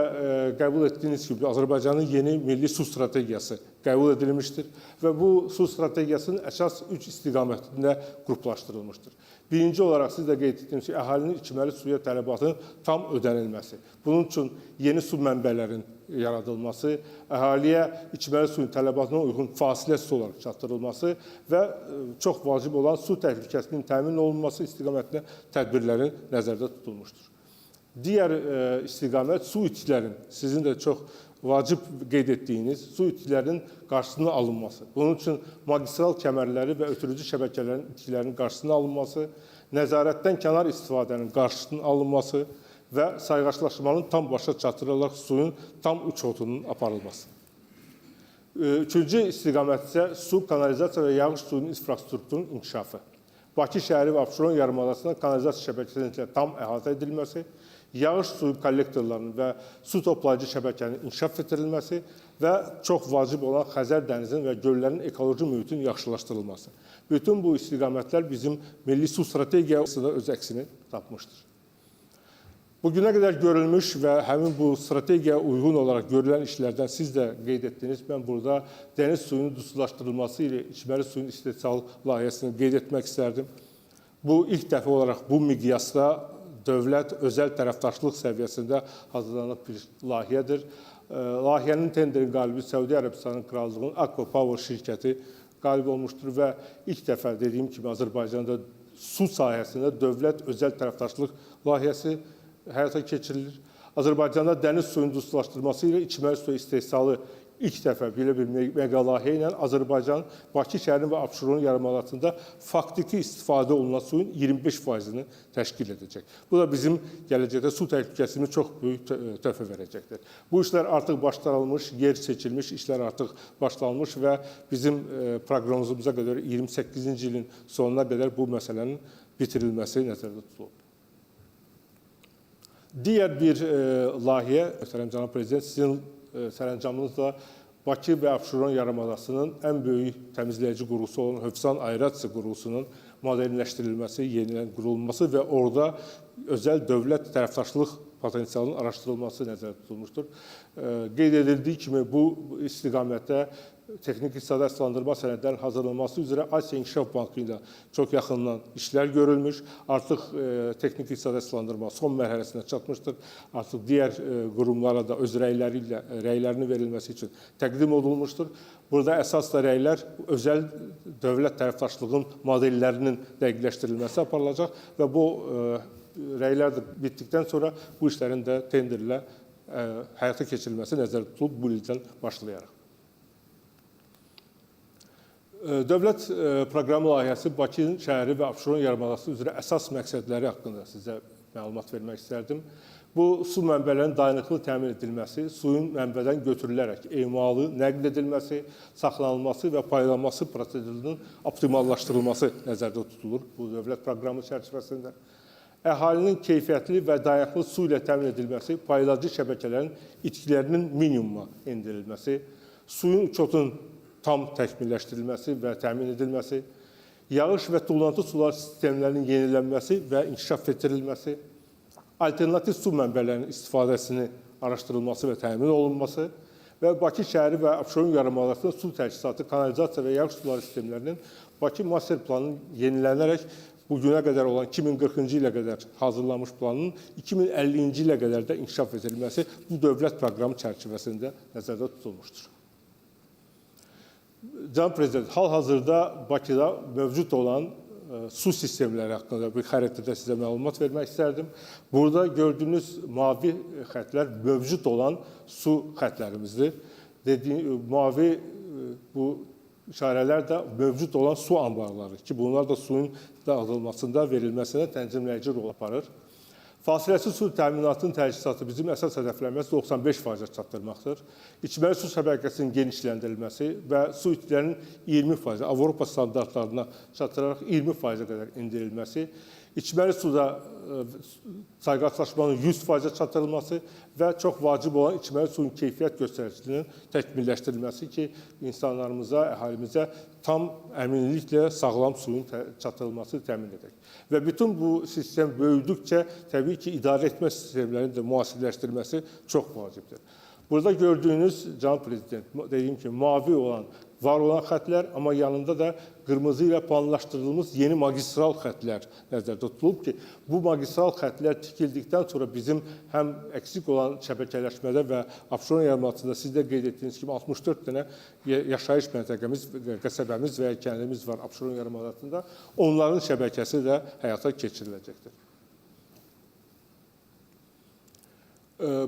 qəbul etdiyiniz kimi Azərbaycanın yeni milli su strategiyası qəbul edilmişdir və bu su strategiyasının əsas 3 istiqamətində qruplaşdırılmışdır. Birinci olaraq siz də qeyd etdiniz ki, əhalinin içməli suya tələbatının tam ödənilməsi. Bunun üçün yeni su mənbələrinin yaradılması, əhaliyə içməli suyun tələbatına uyğun fasiləsiz olaraq çatdırılması və çox vacib olan su təhlükəsinin təmin olunması istiqamətində tədbirlərin nəzərdə tutulmuşdur. Digər istiqamət su itkilərin, sizin də çox vacib qeyd etdiyiniz su itkilərinin qarşısının alınması. Bunun üçün magistral kəmərləri və ötürücü şəbəkələrin itkilərinin qarşısının alınması, nəzarətdən kənar istifadənin qarşısının alınması və sayğaçlaşmanın tam başa çatdırılaraq suyun tam uçotunun aparılması. Üçüncü istiqamət isə su, kanalizasiya və yağış suyunun infrastrukturunun inkişafı. Bakı şəhəri və Abşeron yarımadasında kanalizasiya şəbəkəsinin tam əhatə edilməsi, yağış suyu kollektorlarının və su toplayıcı şəbəkənin inkişaf etdirilməsi və çox vacib olan Xəzər dənizinin və göllərin ekoloji mühitin yaxşılaşdırılması. Bütün bu istiqamətlər bizim milli su strategiyasında öz əksini tapmışdır. Bugünə qədər görülmüş və həmin bu strategiyaya uyğun olaraq görülən işlərdən siz də qeyd etdiniz. Mən burada dəniz suyunun duzlaşdırılması ilə içməli suyun istehsal layihəsini qeyd etmək istərdim. Bu ilk dəfə olaraq bu miqyasda dövlət özəl tərəfdaşlıq səviyyəsində hazırlanan bir layihədir. Layihənin tenderin qalibi Səudiyyə Ərəbistanının Krallığının Akva Power şirkəti qalib olmuşdur və ilk dəfə dediyim kimi Azərbaycanda su sahəsində dövlət özəl tərəfdaşlıq layihəsi həyata keçirilir. Azərbaycanda dəniz suyunun duzlaşdırılması ilə içməli su istehsalı ilk dəfə belə bir mega layihə ilə Azərbaycan, Bakı şəhərinin və Abşeron yarımadasında faktiki istifadə olunan suyun 25%-ni təşkil edəcək. Bu da bizim gələcəkdə su təhlükəsini çox böyük töhfə verəcəkdir. Bu işlər artıq başlanılmış, yer seçilmiş, işlər artıq başlanmış və bizim proqnozumuza qədər 28-ci ilin sonuna qədər bu məsələnin bitirilməsi nəzərdə tutulub. Digər bir layihə, möhtərəm cənab prezident, sizin sərəncamınızla Bakı və Abşeron yarımadasının ən böyük təmizləyici qurğusu olan Hövsan aerasiya qurğusunun modernləşdirilməsi, yenidən qurulması və orada özəl dövlət tərəfdaşlıq potensialının araşdırılması nəzərdə tutulmuşdur. Qeyd edildiyi kimi bu istiqamətdə texnik iqtisadi əsaslandırma sənədlərinin hazırlanması üzrə Asiya İnkişaf Bankı ilə çox yaxından işlər görülmüş. Artıq texnik iqtisadi əsaslandırma son mərhələsinə çatmışdır. Artıq digər qurumlara da öz rəylərinin verilməsi üçün təqdim olunmuşdur. Burada əsas da rəylər özəl dövlət tərəfdaşlığın modellərinin dəqiqləşdirilməsi aparılacaq və bu rəylər də bitdikdən sonra bu işlərin də tenderlə həyata keçirilməsi nəzərdə tutulub bu ildən başlayaraq. Dövlət proqramı layihəsi Bakı şəhəri və Abşeron yarımadası üzrə əsas məqsədləri haqqında sizə məlumat vermək istərdim. Bu, su mənbələrinin dayanıqlı təmin edilməsi, suyun mənbədən götürülərək emalı, nəql edilməsi, saxlanılması və paylanması prosedurunun optimallaşdırılması nəzərdə tutulur bu dövlət proqramı çərçivəsində. Əhalinin keyfiyyətli və dayanıqlı su ilə təmin edilməsi, paylayıcı şəbəkələrin itkilərinin minimuma endirilməsi, suyun uçotun tam təkmilləşdirilməsi və təmin edilməsi, yağış və tullantı sular sistemlərinin yenilənməsi və inkişaf etdirilməsi, alternativ su mənbələrinin istifadəsini araşdırılması və təmin olunması və Bakı şəhəri və Abşeron yarımadasının su təchizatı, kanalizasiya və yağış suları sistemlərinin Bakı master planının yenilənərək bugünə qədər olan 2040-cı ilə qədər hazırlanmış planının 2050-ci ilə qədər də inkişaf edilməsi bu dövlət proqramı çərçivəsində nəzərdə tutulmuşdur. Cənab Prezident, hal-hazırda Bakıda mövcud olan su sistemləri haqqında bir xəritədə sizə məlumat vermək istərdim. Burada gördüyünüz mavi xətlər mövcud olan su xətlərimizdir. Mavi bu işarələr də mövcud olan su anbarları ki, bunlar da suyun dağıdılmasında, verilməsində tənzimləyici rol aparır. Fasiləsiz su təminatının təchizatı bizim əsas hədəflərimiz 95%-ə çatdırmaqdır. İçməli su şəbəkəsinin genişləndirilməsi və su itkilərinin 20%, Avropa standartlarına çatdıraraq 20%-ə qədər endirilməsi, içməli suda sayğaclaşmanın 100%-ə çatdırılması və çox vacib olan içməli suyun keyfiyyət göstəriciliyinin təkmilləşdirilməsi ki, insanlarımıza, əhalimizə tam əminliklə sağlam suyun çatdırılması təmin edək. Və bütün bu sistem böyüdükcə təbii ki, idarə etmə sistemlərinin də müasirləşdirilməsi çox vacibdir. Burada gördüyünüz, Cənab Prezident, dediyim ki, mavi olan, var olan xətlər, amma yanında da qırmızı ilə planlaşdırılmış yeni magistral xətlər nəzərdə tutulub ki, bu magistral xətlər tikildikdən sonra bizim həm əksik olan şəbəkələşmədə və Abşeron yarımadasında siz də qeyd etdiyiniz kimi 64 dənə yaşayış məntəqəmiz, qəsəbəmiz və kəndimiz var Abşeron yarımadasında, onların şəbəkəsi də həyata keçiriləcəkdir.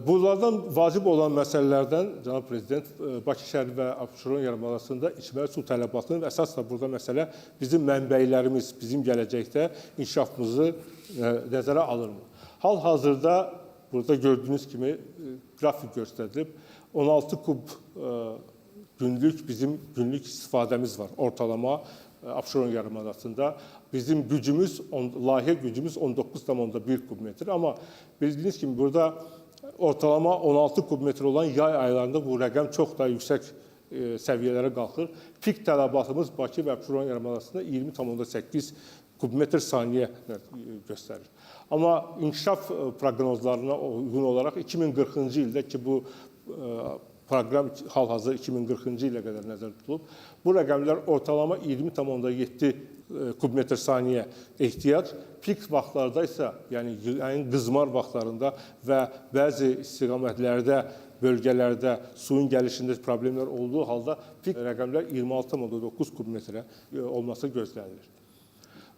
Bunlardan vacib olan məsələlərdən, Cənab Prezident, Bakı şəhəri və Abşeron yarımadasında içməli su tələbatının və əsas da burada məsələ bizim mənbəylərimiz, bizim gələcəkdə inkişafımızı nəzərə alınmır. Hal-hazırda burada gördüyünüz kimi qrafik göstərilib, 16 kub günlük bizim günlük istifadəmiz var ortalama Abşeron yarımadasında. Bizim gücümüz, layihə gücümüz 19,1 kubmetr, amma bildiyiniz kimi burada ortalama 16 kubmetr olan yay aylarında bu rəqəm çox da yüksək səviyyələrə qalxır. Pik tələbatımız Bakı və Abşeron yarımadasında 20,8 kubmetr saniyə göstərir. Amma inkişaf proqnozlarına uyğun olaraq 2040-cı ildə ki, bu proqram hal-hazır 2040-cı ilə qədər nəzərdə tutulub, bu rəqəmlər ortalama 20,7 kubmetr saniyə ehtiyac, pik vaxtlarda isə, yəni yayın qızmar vaxtlarında və bəzi istiqamətlərdə, bölgələrdə suyun gəlişində problemlər olduğu halda pik rəqəmlər 26,9 kubmetrə olması gözlənilir.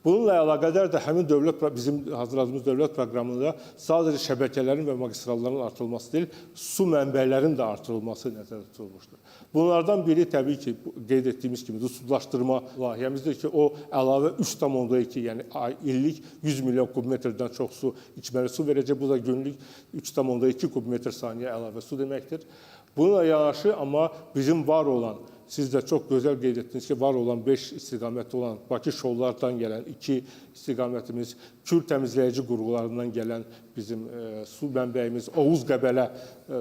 Bununla əlaqədar da həmin bizim hazırladığımız dövlət proqramında sadəcə şəbəkələrin və magistralların artırılması deyil, su mənbələrinin də artırılması nəzərdə tutulmuşdur. Bunlardan biri təbii ki, qeyd etdiyimiz kimi sudlaşdırma layihəmizdir ki, o əlavə 3,2, yəni illik 100 milyon kubmetrdən çox su, içməli su verəcək. Bu da günlük 3,2 kubmetr saniyə əlavə su deməkdir. Bununla yanaşı, amma bizim var olan, siz də çox gözəl qeyd etdiniz ki, var olan 5 istiqamətli olan Bakı şollardan gələn 2 istiqamətimiz, Kür təmizləyici qurğularından gələn bizim su mənbəyimiz, Oğuz-Qəbələ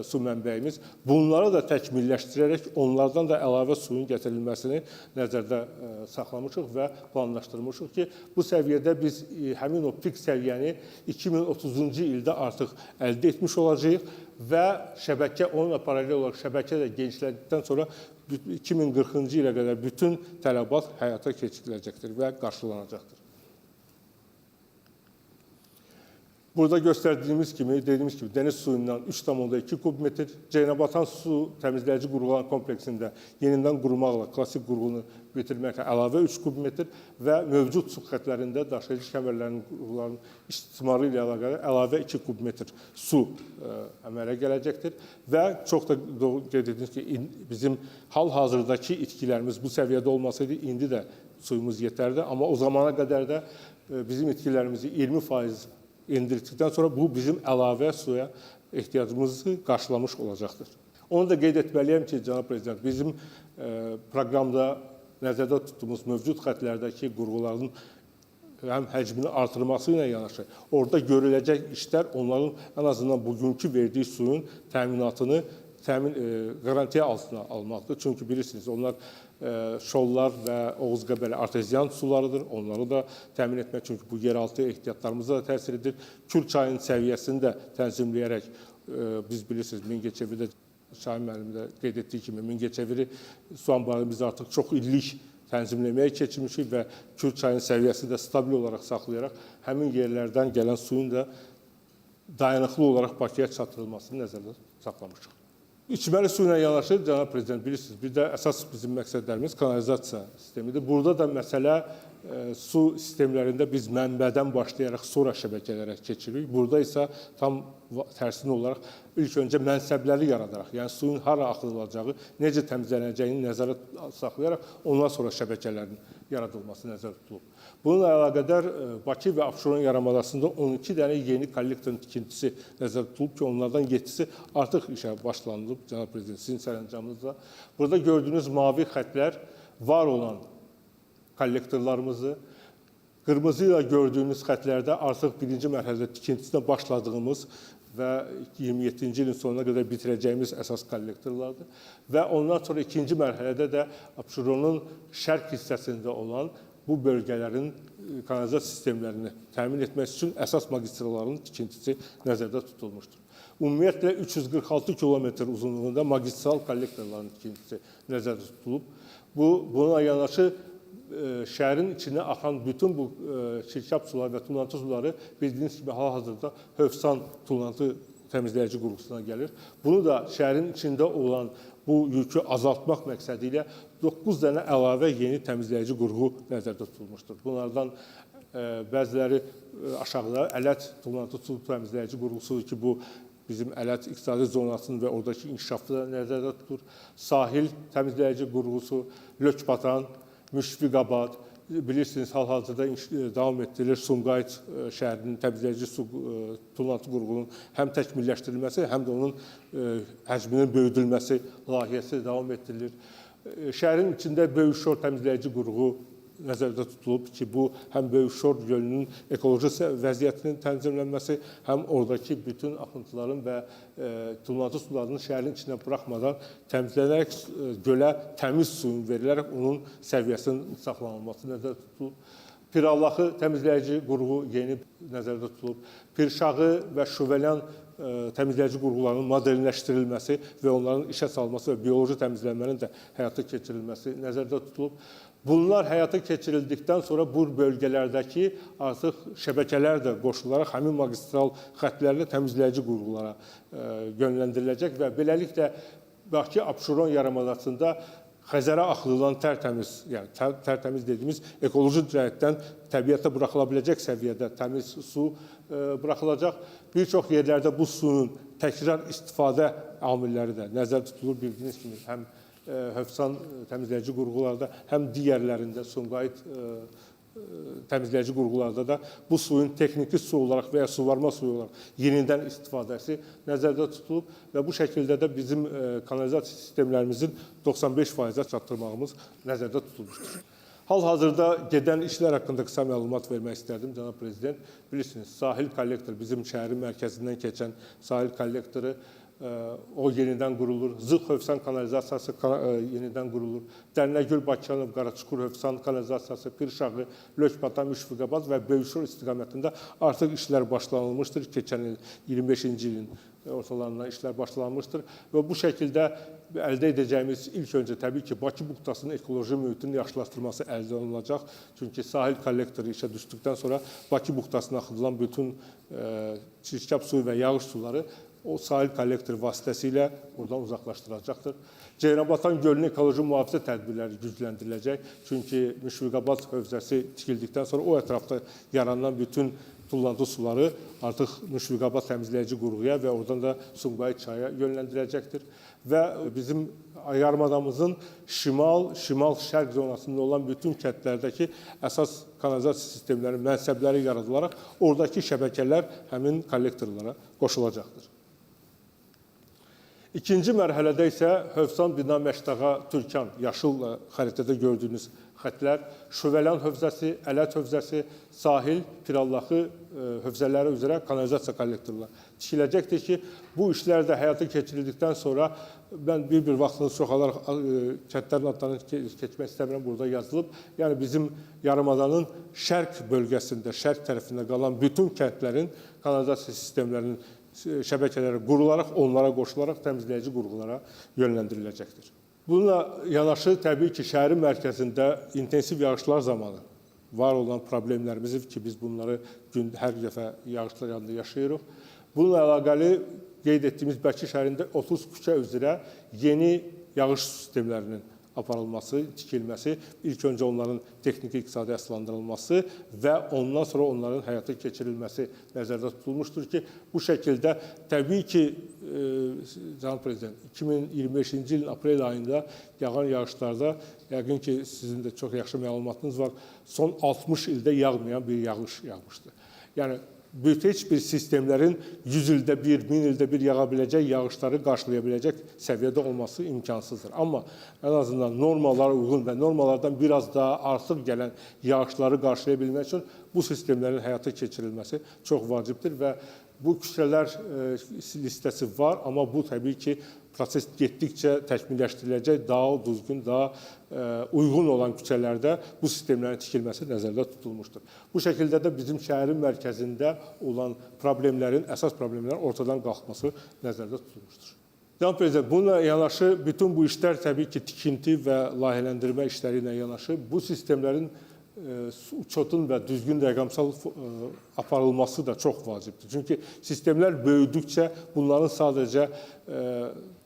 su mənbəyimiz, bunları da təkmilləşdirərək onlardan da əlavə suyun gətirilməsini nəzərdə saxlamışıq və planlaşdırmışıq ki, bu səviyyədə biz həmin o pik səviyyəni 2030-cu ildə artıq əldə etmiş olacağıq və şəbəkə onunla paralel olaraq şəbəkə də genişləndikdən sonra 2040-cı ilə qədər bütün tələbat həyata keçiriləcəkdir və qarşılanacaqdır. Burada göstərdiyimiz kimi, dediyimiz kimi dəniz suyundan 3,2 kub metr, Ceynəbatan su təmizləyici qurğular kompleksində yenidən qurmaqla klassik qurğunu bitirməklə əlavə 3 kub metr və mövcud su xətlərində daşıyıcı kəmərlərinin qurğularının istismarı ilə əlaqədar əlavə 2 kub metr su əmələ gələcəkdir. Və çox da qeyd etdiniz ki, bizim hal-hazırdakı itkilərimiz bu səviyyədə olmasaydı, indi də suyumuz yetərdi. Amma o zamana qədər də bizim itkilərimizi 20% endirdikdən sonra bu bizim əlavə suya ehtiyacımızı qarşılamış olacaqdır. Onu da qeyd etməliyəm ki, cənab prezident, bizim proqramda nəzərdə tutduğumuz mövcud xətlərdəki qurğuların həm həcmini artırması ilə yanaşı, orada görüləcək işlər onların ən azından bugünkü verdiyi suyun təminatını qarantiya altına almaqdır. Çünki bilirsiniz, onlar şollar və Oğuz-Qəbələ arteziyan sularıdır. Onları da təmin etmək, çünki bu yeraltı ehtiyatlarımıza da təsir edir. Kür çayının səviyyəsini də tənzimləyərək, biz bilirsiniz, Mingəçevirdə Şahin müəllim də qeyd etdiyi kimi, Mingəçeviri su anbarını biz artıq çox illik tənzimləməyə keçirmişik və Kür çayının səviyyəsini də stabil olaraq saxlayaraq həmin yerlərdən gələn suyun da dayanıqlı olaraq Bakıya çatdırılmasını nəzərdə saxlamışıq. İçməli su ilə yanaşı, cənab prezident, bilirsiniz, bir də əsas bizim məqsədlərimiz kanalizasiya sistemidir. Burada da məsələ su sistemlərində biz mənbədən başlayaraq sonra şəbəkələrə keçirik. Burada isə tam tərsinə olaraq ilk öncə mənsəbləri yaradaraq, yəni suyun hara axıdılacağı, necə təmizlənəcəyini nəzərə saxlayaraq ondan sonra şəbəkələrin yaradılması nəzərdə tutulub. Bununla əlaqədar Bakı və Abşeron yarımadasında 12 dənə yeni kollektorun tikintisi nəzərdə tutulub ki, onlardan 7-si artıq işə başlanılıb, cənab prezident, sizin sərəncamınızda. Burada gördüyünüz mavi xətlər var olan kollektorlarımızı, qırmızı ilə gördüyünüz xətlərdə artıq birinci mərhələdə tikintisinə başladığımız və 27-ci ilin sonuna qədər bitirəcəyimiz əsas kollektorlardır. Və ondan sonra ikinci mərhələdə də Abşeronun şərq hissəsində olan bu bölgələrin kanalizasiya sistemlərini təmin etmək üçün əsas magistralların tikintisi nəzərdə tutulmuşdur. Ümumiyyətlə 346 kilometr uzunluğunda magistral kollektorların tikintisi nəzərdə tutulub. Buna yanaşı şəhərin içinə axan bütün bu çirkab suları və tullantı suları bildiyiniz kimi hal-hazırda Hövsan tullantı təmizləyici qurğusuna gəlir. Bunu da şəhərin içində olan bu yükü azaltmaq məqsədi ilə 9 dənə əlavə yeni təmizləyici qurğu nəzərdə tutulmuşdur. Bunlardan bəziləri aşağıda Ələt tullantı su təmizləyici qurğusudur ki, bu bizim Ələt iqtisadi zonasının və oradakı inkişafı da nəzərdə tutulur. Sahil təmizləyici qurğusu, Lökbatan, Müşfiqabad, bilirsiniz, hal-hazırda davam etdirilir Sumqayıt şəhərinin təmizləyici su tullantı qurğunun həm təkmilləşdirilməsi, həm də onun həcminin böyüdülməsi layihəsi davam etdirilir. Şəhərin içində Böyük Şor təmizləyici qurğu nəzərdə tutulub ki, bu həm Böyük Şor gölünün ekoloji vəziyyətinin tənzimlənməsi, həm oradakı bütün axıntıların və tullantı sularının şəhərin içinə buraxmadan təmizlənərək gölə təmiz suyun verilərək onun səviyyəsinin saxlanılması nəzərdə tutulub. Pirallahı təmizləyici qurğu yeni nəzərdə tutulub. Pirşağı və Şuvelyan təmizləyici qurğularının modernləşdirilməsi və onların işə salınması və bioloji təmizlənmənin də həyata keçirilməsi nəzərdə tutulub. Bunlar həyata keçirildikdən sonra bu bölgələrdəki artıq şəbəkələr də qoşularaq həmin magistral xətlərlə təmizləyici qurğulara yönləndiriləcək və beləliklə Bakı-Abşeron yarımadasında Xəzərə axıdılan tərtəmiz, yəni tərtəmiz dediyimiz ekoloji cəhətdən təbiətə buraxıla biləcək səviyyədə təmiz su buraxılacaq. Bir çox yerlərdə bu suyun təkrar istifadə amilləri də nəzərdə tutulur. Bildiyiniz kimi həm Hövsan təmizləyici qurğularda, həm digərlərində Sumqayıt təmizləyici qurğularda da bu suyun texniki su olaraq və ya suvarma suyu olaraq yenidən istifadəsi nəzərdə tutulub və bu şəkildə də bizim kanalizasiya sistemlərimizin 95%-ə çatdırmağımız nəzərdə tutulmuşdur. Hal-hazırda gedən işlər haqqında qısa məlumat vermək istərdim, cənab prezident. Bilirsiniz, sahil kollektor, bizim şəhərin mərkəzindən keçən sahil kollektoru o yenidən qurulur. Zığ-Hövsan kanalizasiyası yenidən qurulur. Dərnəgül-Bakıyanov, Qaraçukur-Hövsan kanalizasiyası, Pirşağı, Lökbatan, Müşfiqabad və Böyük Şor istiqamətində artıq işlər başlanılmışdır. Keçən il 25-ci ilin ortalarından işlər başlanmışdır və bu şəkildə əldə edəcəyimiz ilk öncə təbii ki, Bakı buxtasının ekoloji mühitinin yaxşılaşdırılması əldə olunacaq. Çünki sahil kollektoru işə düşdükdən sonra Bakı buxtasına axıdılan bütün çirkab suyu və yağış suları o sahil kollektoru vasitəsilə buradan uzaqlaşdırılacaqdır. Ceyranbatan gölünün ekoloji mühafizə tədbirləri gücləndiriləcək. Çünki Müşfiqabad hövzəsi tikildikdən sonra o ətrafda yaranan bütün tullantı suları artıq Müşfiqabad təmizləyici qurğuya və oradan da Sumqayıt çaya yönləndiriləcəkdir. Və bizim yarımadamızın şimal-şərq zonasında olan bütün kəndlərdəki əsas kanalizasiya sistemlərinin mənsəbləri yaradılaraq oradakı şəbəkələr həmin kollektorlara qoşulacaqdır. İkinci mərhələdə isə Hövsan, Bina, Məşdağa, Türkan, yaşıl xəritədə gördüyünüz xətlər, Şüvələn hövzəsi, Ələt hövzəsi, sahil, Pirallaxı hövzələri üzrə kanalizasiya kollektorlar tikiləcəkdir ki, bu işlər də həyata keçirildikdən sonra mən bir vaxtınız çox alaraq kəndlərin adlarını keçmək istəmirəm, burada yazılıb. Yəni bizim yarımadanın şərq bölgəsində, şərq tərəfində qalan bütün kəndlərin kanalizasiya sistemlərinin şəbəkələri qurularaq, onlara qoşularaq təmizləyici qurğulara yönləndiriləcəkdir. Bununla yanaşı, təbii ki, şəhərin mərkəzində intensiv yağışlar zamanı var olan problemlərimiz ki, biz bunları hər dəfə yağışlar yanında yaşayırıq. Bununla əlaqəli qeyd etdiyimiz Bakı şəhərində 30 küçə üzrə yeni yağış sistemlərinin aparılması, tikilməsi, ilk öncə onların texniki iqtisadi əsaslandırılması və ondan sonra onların həyata keçirilməsi nəzərdə tutulmuşdur ki, bu şəkildə təbii ki, Cənab Prezident, 2025-ci ilin aprel ayında yağan yağışlarda, yəqin ki, sizin də çox yaxşı məlumatınız var, son 60 ildə yağmayan bir yağış yağmışdı. Yəni, heç bir sistemlərin 100 ildə bir, 1000 ildə bir yağa biləcək yağışları qarşılaya biləcək səviyyədə olması imkansızdır. Amma ən azından normalara uyğun və normalardan biraz daha artıq gələn yağışları qarşılaya bilmək üçün bu sistemlərin həyata keçirilməsi çox vacibdir və bu küçələr listəsi var, amma bu təbii ki, proses getdikcə təkmilləşdiriləcək, daha düzgün, daha uyğun olan küçələrdə bu sistemlərin tikilməsi nəzərdə tutulmuşdur. Bu şəkildə də bizim şəhərin mərkəzində olan problemlərin, əsas problemlərin ortadan qalxması nəzərdə tutulmuşdur. Cənab Prezident, bununla yanaşı bütün bu işlər təbii ki, tikinti və layihələndirmə işləri ilə yanaşı bu sistemlərin uçotun və düzgün rəqəmsal aparılması da çox vacibdir. Çünki sistemlər böyüdükcə bunların sadəcə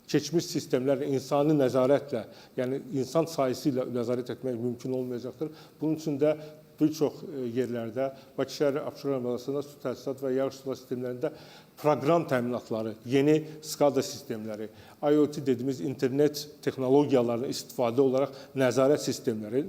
keçmiş sistemlərlə, insani nəzarətlə, yəni insan sayısı ilə nəzarət etmək mümkün olmayacaqdır. Bunun üçün də bir çox yerlərdə Bakı şəhəri Abşeron rayonunda su təchizat və yağış sular sistemlərində proqram təminatları, yeni SCADA sistemləri, IoT dediyimiz internet texnologiyalarının istifadə olaraq nəzarət sistemləri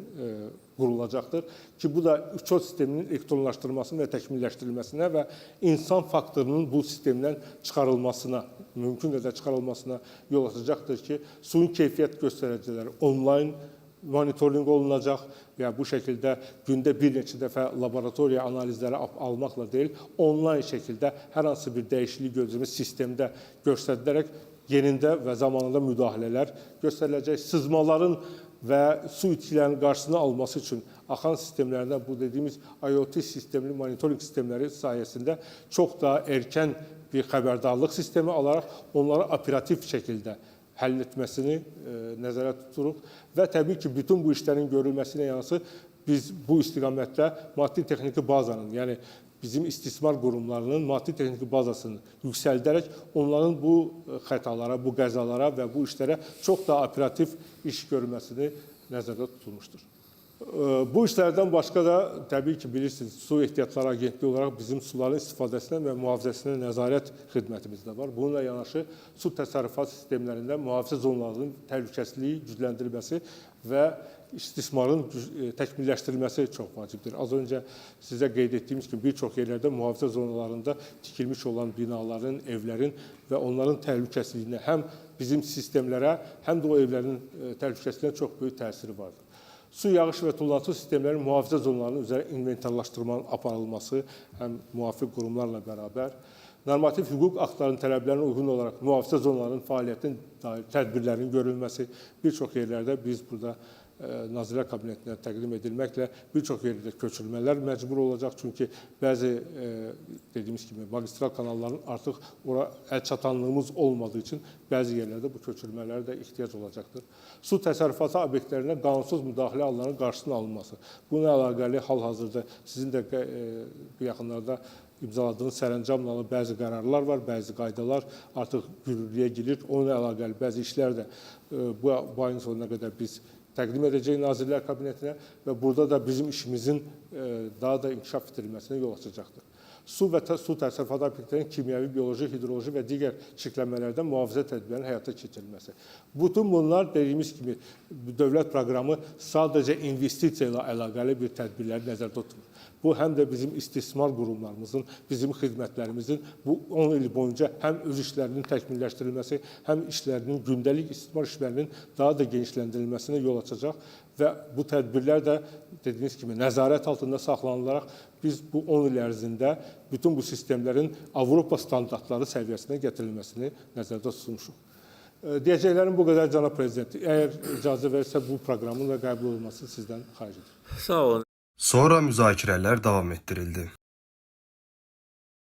qurulacaqdır ki, bu da uçot sisteminin elektronlaşdırılmasına və təkmilləşdirilməsinə və insan faktorunun bu sistemdən çıxarılmasına, mümkün qədər çıxarılmasına yol açacaqdır ki, suyun keyfiyyət göstəriciləri onlayn monitorinq olunacaq və bu şəkildə gündə bir neçə dəfə laboratoriya analizləri almaqla deyil, onlayn şəkildə hər hansı bir dəyişiklik gördüyümüz sistemdə göstərilərək yerində və zamanında müdaxilələr göstəriləcək. Sızmaların və su itkilərinin qarşısını alması üçün axan sistemlərindən bu dediyimiz IoT sistemli monitorinq sistemləri sayəsində çox daha erkən bir xəbərdarlıq sistemi alaraq onları operativ şəkildə həll etməsini nəzərə tuturuq və təbii ki, bütün bu işlərin görülməsinə yanaşı biz bu istiqamətdə maddi-texniki bazanın, yəni bizim istismar qurumlarının maddi-texniki bazasını yüksəldərək onların bu xətalara, bu qəzalara və bu işlərə çox daha operativ iş görülməsini nəzərdə tutulmuşdur. Bu işlərdən başqa da təbii ki, bilirsiniz, Su Ehtiyatları Agentliyi olaraq bizim suların istifadəsinə və mühafizəsinə nəzarət xidmətimiz də var. Bununla yanaşı su təsərrüfat sistemlərində mühafizə zonlarının təhlükəsizliyi gücləndirilməsi və istismarın təkmilləşdirilməsi çox vacibdir. Az öncə sizə qeyd etdiyimiz kimi bir çox yerlərdə mühafizə zonalarında tikilmiş olan binaların, evlərin və onların təhlükəsizliyinə həm bizim sistemlərə, həm də o evlərin təhlükəsizliyinə çox böyük təsiri vardır. Su, yağış və tullantı sistemlərinin mühafizə zonalarının üzrə inventarlaşdırmanın aparılması həm müvafiq qurumlarla bərabər normativ hüquq aktlarının tələblərinə uyğun olaraq mühafizə zonalarının fəaliyyətinin dair tədbirlərin görülməsi, bir çox yerlərdə biz burada Nazirlər Kabinetinə təqdim edilməklə bir çox yerdə köçürülmələr məcbur olacaq. Çünki bəzi dediyimiz kimi magistral kanalların artıq ora əl çatanlığımız olmadığı üçün bəzi yerlərdə bu köçürülmələrə də ehtiyac olacaqdır. Su təsərrüfatı obyektlərinə qanunsuz müdaxilə hallarının qarşısının alınması. Bununla əlaqəli hal-hazırda sizin də bu yaxınlarda imzaladığınız sərəncamla bəzi qərarlar var, bəzi qaydalar artıq yürürlüyə girir. Onunla əlaqəli bəzi işlər də bu ayın sonuna qədər biz təqdim edəcək Nazirlər Kabinetinə və burada da bizim işimizin daha da inkişaf etdirilməsinə yol açacaqdır. Su və su təsərrüfatı obyektlərinin kimyəvi, bioloji, hidroloji və digər çirklənmələrdən mühafizə tədbirlərinin həyata keçirilməsi. Bütün bunlar dediyimiz kimi dövlət proqramı sadəcə investisiya ilə əlaqəli bir tədbirləri nəzərdə tutmur. Bu, həm də bizim istismar qurumlarımızın, bizim xidmətlərimizin bu 10 il boyunca həm öz işlərinin təkmilləşdirilməsi, həm işlərinin, gündəlik istismar işlərinin daha da genişləndirilməsinə yol açacaq və bu tədbirlər də dediyiniz kimi nəzarət altında saxlanılaraq biz bu 10 il ərzində bütün bu sistemlərin Avropa standartları səviyyəsinə gətirilməsini nəzərdə tutmuşuq. Deyəcəklərim bu qədər, cənab prezident. Əgər icazə verirsə, bu proqramın da qəbul olunması sizdən xahiş edirəm. Sağ olun. Sonra müzakirələr davam etdirildi.